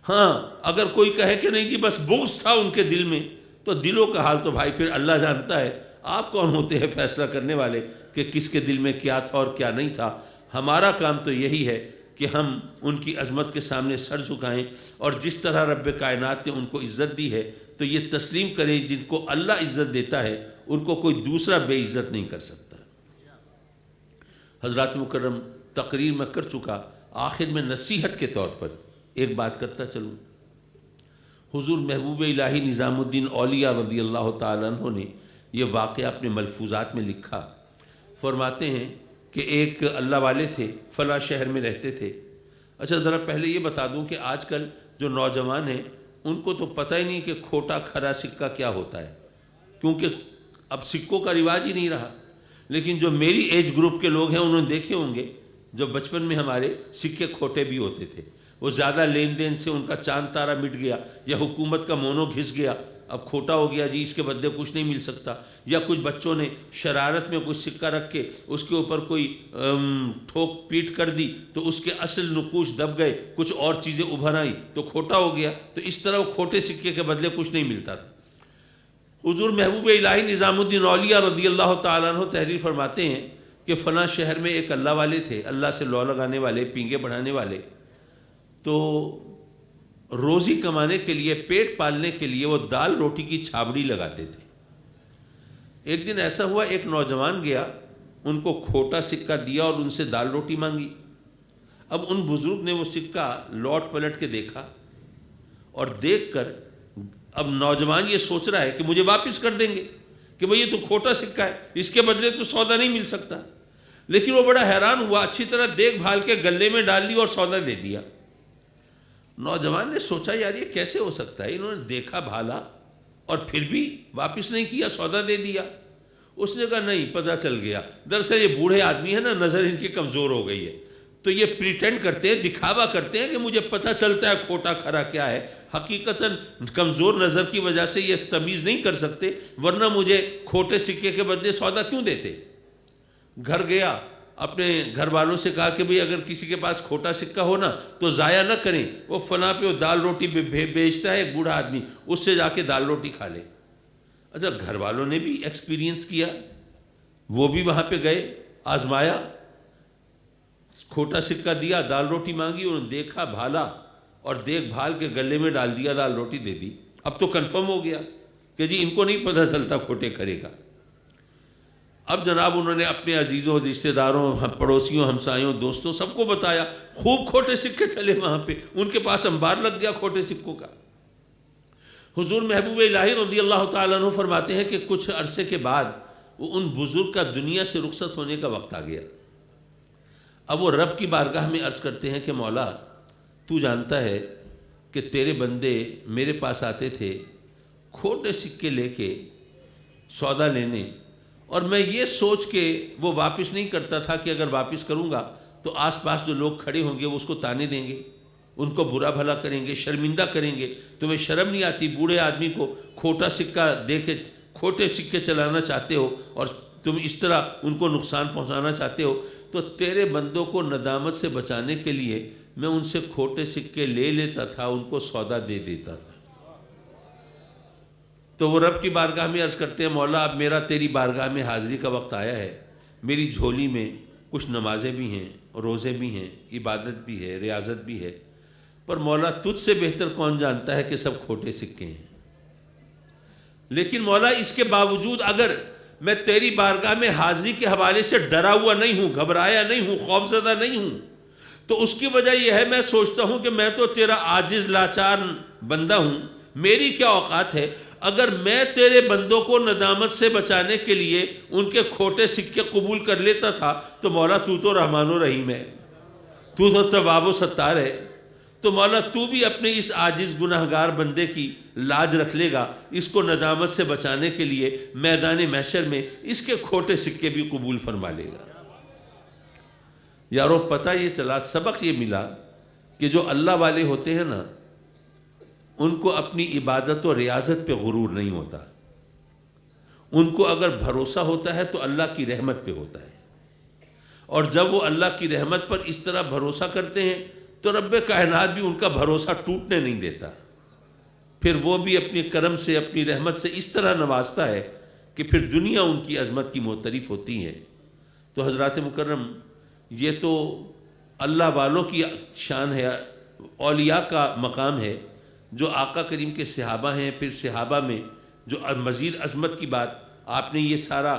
ہاں اگر کوئی کہے کہ نہیں جی بس بغض تھا ان کے دل میں، تو دلوں کا حال تو بھائی پھر اللہ جانتا ہے، آپ کون ہوتے ہیں فیصلہ کرنے والے کہ کس کے دل میں کیا تھا اور کیا نہیں تھا۔ ہمارا کام تو یہی ہے کہ ہم ان کی عظمت کے سامنے سر جھکائیں، اور جس طرح رب کائنات نے ان کو عزت دی ہے تو یہ تسلیم کریں جن کو اللہ عزت دیتا ہے ان کو کوئی دوسرا بے عزت نہیں کر سکتا۔ حضرات مکرم، تقریر میں کر چکا، آخر میں نصیحت کے طور پر ایک بات کرتا چلوں۔ حضور محبوب الہی نظام الدین اولیاء رضی اللہ تعالیٰ عنہ نے یہ واقعہ اپنے ملفوظات میں لکھا۔ فرماتے ہیں کہ ایک اللہ والے تھے، فلاں شہر میں رہتے تھے۔ اچھا ذرا پہلے یہ بتا دوں کہ آج کل جو نوجوان ہیں ان کو تو پتہ ہی نہیں کہ کھوٹا کھرا سکہ کیا ہوتا ہے، کیونکہ اب سکوں کا رواج ہی نہیں رہا۔ لیکن جو میری ایج گروپ کے لوگ ہیں انہوں نے دیکھے ہوں گے، جو بچپن میں ہمارے سکے کھوٹے بھی ہوتے تھے، وہ زیادہ لین دین سے ان کا چاند تارا مٹ گیا، یا حکومت کا مونو گھس گیا، اب کھوٹا ہو گیا جی، اس کے بدلے کچھ نہیں مل سکتا، یا کچھ بچوں نے شرارت میں کچھ سکہ رکھ کے اس کے اوپر کوئی ٹھوک پیٹ کر دی تو اس کے اصل نقوش دب گئے، کچھ اور چیزیں ابھر آئیں تو کھوٹا ہو گیا۔ تو اس طرح وہ کھوٹے سکے کے بدلے کچھ نہیں ملتا تھا۔ حضور محبوب الہی نظام الدین اولیاء رضی اللہ تعالیٰ عنہ تحریر فرماتے ہیں کہ فلاں شہر میں ایک اللہ والے تھے، اللہ سے لو لگانے والے، پینگے بڑھانے والے، تو روزی کمانے کے لیے، پیٹ پالنے کے لیے وہ دال روٹی کی چھابڑی لگاتے تھے۔ ایک دن ایسا ہوا ایک نوجوان گیا، ان کو کھوٹا سکہ دیا اور ان سے دال روٹی مانگی۔ اب ان بزرگ نے وہ سکہ لوٹ پلٹ کے دیکھا، اور دیکھ کر اب نوجوان یہ سوچ رہا ہے کہ مجھے واپس کر دیں گے کہ بھئی یہ تو کھوٹا سکہ ہے، اس کے بدلے تو سودا نہیں مل سکتا۔ لیکن وہ بڑا حیران ہوا، اچھی طرح دیکھ بھال کے گلے میں ڈال لی اور سودا دے دیا۔ نوجوان نے سوچا یار یہ کیسے ہو سکتا ہے، انہوں نے دیکھا بھالا اور پھر بھی واپس نہیں کیا، سودا دے دیا۔ اس نے کہا نہیں، پتہ چل گیا، دراصل یہ بوڑھے آدمی ہے نا، نظر ان کی کمزور ہو گئی ہے، تو یہ پریٹینڈ کرتے ہیں، دکھاوا کرتے ہیں کہ مجھے پتہ چلتا ہے کھوٹا کھرا کیا ہے، حقیقتاً کمزور نظر کی وجہ سے یہ تمیز نہیں کر سکتے، ورنہ مجھے کھوٹے سکے کے بدلے سودا کیوں دیتے؟ گھر گیا، اپنے گھر والوں سے کہا کہ بھئی اگر کسی کے پاس کھوٹا سکہ ہو نا تو ضائع نہ کریں، وہ فلاں پہ وہ دال روٹی بیچتا ہے ایک بوڑھا آدمی، اس سے جا کے دال روٹی کھا لے۔ اچھا، گھر والوں نے بھی ایکسپیرینس کیا، وہ بھی وہاں پہ گئے، آزمایا، کھوٹا سکہ دیا، دال روٹی مانگی، انہوں نے دیکھا، بھالا اور دیکھ بھال کے گلے میں ڈال دیا، دال روٹی دے دی۔ اب تو کنفرم ہو گیا کہ جی ان کو نہیں پتہ چلتا کھوٹے کھرے کا۔ اب جناب انہوں نے اپنے عزیزوں، رشتہ داروں، پڑوسیوں، ہمسایوں، دوستوں سب کو بتایا، خوب کھوٹے سکے چلے وہاں پہ، ان کے پاس انبار لگ گیا کھوٹے سکوں کا۔ حضور محبوب الہی رضی اللہ تعالیٰ عنہ فرماتے ہیں کہ کچھ عرصے کے بعد وہ ان بزرگ کا دنیا سے رخصت ہونے کا وقت آ گیا۔ اب وہ رب کی بارگاہ میں عرض کرتے ہیں کہ مولا تو جانتا ہے کہ تیرے بندے میرے پاس آتے تھے کھوٹے سکے لے کے سودا لینے، اور میں یہ سوچ کے وہ واپس نہیں کرتا تھا کہ اگر واپس کروں گا تو آس پاس جو لوگ کھڑے ہوں گے وہ اس کو تانے دیں گے، ان کو برا بھلا کریں گے، شرمندہ کریں گے۔ تمہیں شرم نہیں آتی بوڑھے آدمی کو کھوٹا سکہ دے کے کھوٹے سکے چلانا چاہتے ہو اور تم اس طرح ان کو نقصان پہنچانا چاہتے ہو؟ تو تیرے بندوں کو ندامت سے بچانے کے لیے میں ان سے کھوٹے سکے لے لیتا تھا، ان کو سودا دے دیتا تھا۔ تو وہ رب کی بارگاہ میں عرض کرتے ہیں مولا اب میرا تیری بارگاہ میں حاضری کا وقت آیا ہے، میری جھولی میں کچھ نمازیں بھی ہیں، روزے بھی ہیں، عبادت بھی ہے، ریاضت بھی ہے، پر مولا تجھ سے بہتر کون جانتا ہے کہ سب کھوٹے سکے ہیں۔ لیکن مولا اس کے باوجود اگر میں تیری بارگاہ میں حاضری کے حوالے سے ڈرا ہوا نہیں ہوں، گھبرایا نہیں ہوں، خوفزدہ نہیں ہوں، تو اس کی وجہ یہ ہے میں سوچتا ہوں کہ میں تو تیرا عاجز لاچار بندہ ہوں، میری کیا اوقات ہے؟ اگر میں تیرے بندوں کو ندامت سے بچانے کے لیے ان کے کھوٹے سکے قبول کر لیتا تھا تو مولا تو رحمان و رحیم ہے، تو تواب و ستار ہے، تو مولا تو بھی اپنے اس عاجز گناہگار بندے کی لاج رکھ لے گا، اس کو ندامت سے بچانے کے لیے میدان محشر میں اس کے کھوٹے سکے بھی قبول فرما لے گا۔ یارو پتہ یہ چلا، سبق یہ ملا کہ جو اللہ والے ہوتے ہیں نا ان کو اپنی عبادت و ریاضت پہ غرور نہیں ہوتا، ان کو اگر بھروسہ ہوتا ہے تو اللہ کی رحمت پہ ہوتا ہے، اور جب وہ اللہ کی رحمت پر اس طرح بھروسہ کرتے ہیں تو رب کائنات بھی ان کا بھروسہ ٹوٹنے نہیں دیتا، پھر وہ بھی اپنے کرم سے اپنی رحمت سے اس طرح نوازتا ہے کہ پھر دنیا ان کی عظمت کی معترف ہوتی ہے۔ تو حضرات مکرم یہ تو اللہ والوں کی شان ہے، اولیاء کا مقام ہے، جو آقا کریم کے صحابہ ہیں، پھر صحابہ میں جو مزید عظمت کی بات آپ نے یہ سارا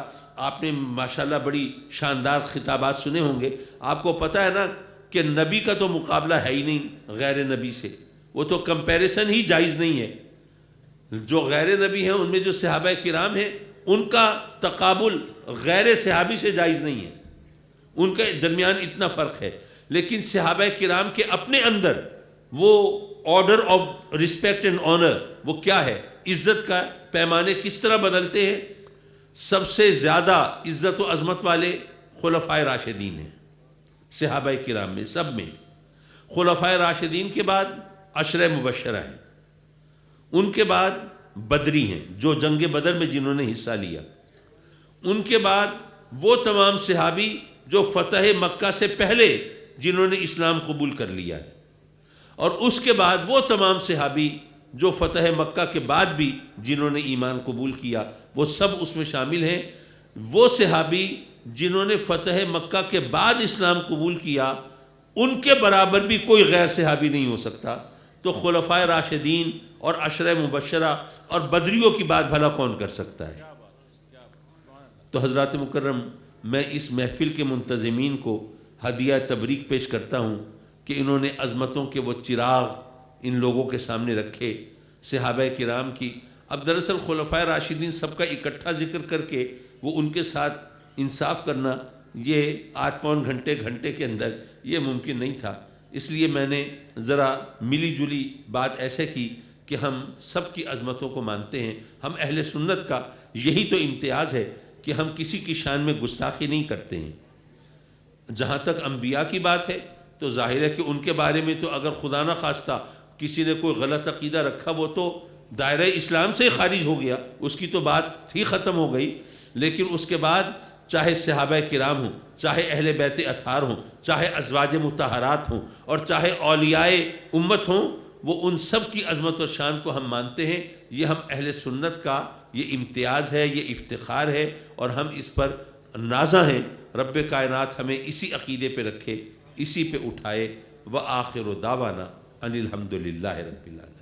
آپ نے ماشاءاللہ بڑی شاندار خطابات سنے ہوں گے۔ آپ کو پتہ ہے نا کہ نبی کا تو مقابلہ ہے ہی نہیں غیر نبی سے، وہ تو کمپیریسن ہی جائز نہیں ہے۔ جو غیر نبی ہیں ان میں جو صحابہ کرام ہیں ان کا تقابل غیر صحابی سے جائز نہیں ہے، ان کے درمیان اتنا فرق ہے۔ لیکن صحابہ کرام کے اپنے اندر وہ order of respect and honour وہ کیا ہے، عزت کا پیمانے کس طرح بدلتے ہیں؟ سب سے زیادہ عزت و عظمت والے خلفائے راشدین ہیں صحابہ کرام میں، سب میں۔ خلفائے راشدین کے بعد عشرہ مبشرہ ہیں، ان کے بعد بدری ہیں جو جنگ بدر میں جنہوں نے حصہ لیا، ان کے بعد وہ تمام صحابی جو فتح مکہ سے پہلے جنہوں نے اسلام قبول کر لیا ہے، اور اس کے بعد وہ تمام صحابی جو فتح مکہ کے بعد بھی جنہوں نے ایمان قبول کیا، وہ سب اس میں شامل ہیں۔ وہ صحابی جنہوں نے فتح مکہ کے بعد اسلام قبول کیا ان کے برابر بھی کوئی غیر صحابی نہیں ہو سکتا، تو خلفائے راشدین اور عشرہ مبشرہ اور بدریوں کی بات بھلا کون کر سکتا ہے؟ تو حضرات مکرم میں اس محفل کے منتظمین کو ہدیہ تبریک پیش کرتا ہوں کہ انہوں نے عظمتوں کے وہ چراغ ان لوگوں کے سامنے رکھے صحابہ کرام کی۔ اب دراصل خلفائے راشدین سب کا اکٹھا ذکر کر کے وہ ان کے ساتھ انصاف کرنا یہ 8 پون گھنٹے کے اندر یہ ممکن نہیں تھا، اس لیے میں نے ذرا ملی جلی بات ایسے کی کہ ہم سب کی عظمتوں کو مانتے ہیں۔ ہم اہل سنت کا یہی تو امتیاز ہے کہ ہم کسی کی شان میں گستاخی نہیں کرتے ہیں۔ جہاں تک انبیاء کی بات ہے تو ظاہر ہے کہ ان کے بارے میں تو اگر خدا نہ خواستہ کسی نے کوئی غلط عقیدہ رکھا وہ تو دائرہ اسلام سے خارج ہو گیا، اس کی تو بات ہی ختم ہو گئی۔ لیکن اس کے بعد چاہے صحابہ کرام ہوں، چاہے اہل بیت اطہار ہوں، چاہے ازواج مطہرات ہوں، اور چاہے اولیاء امت ہوں، وہ ان سب کی عظمت اور شان کو ہم مانتے ہیں۔ یہ ہم اہل سنت کا یہ امتیاز ہے، یہ افتخار ہے، اور ہم اس پر نازاں ہیں۔ رب کائنات ہمیں اسی عقیدے پہ رکھے، اسی پہ اٹھائے۔ وآخر دعوانا ان الحمد للہ رب العالمین۔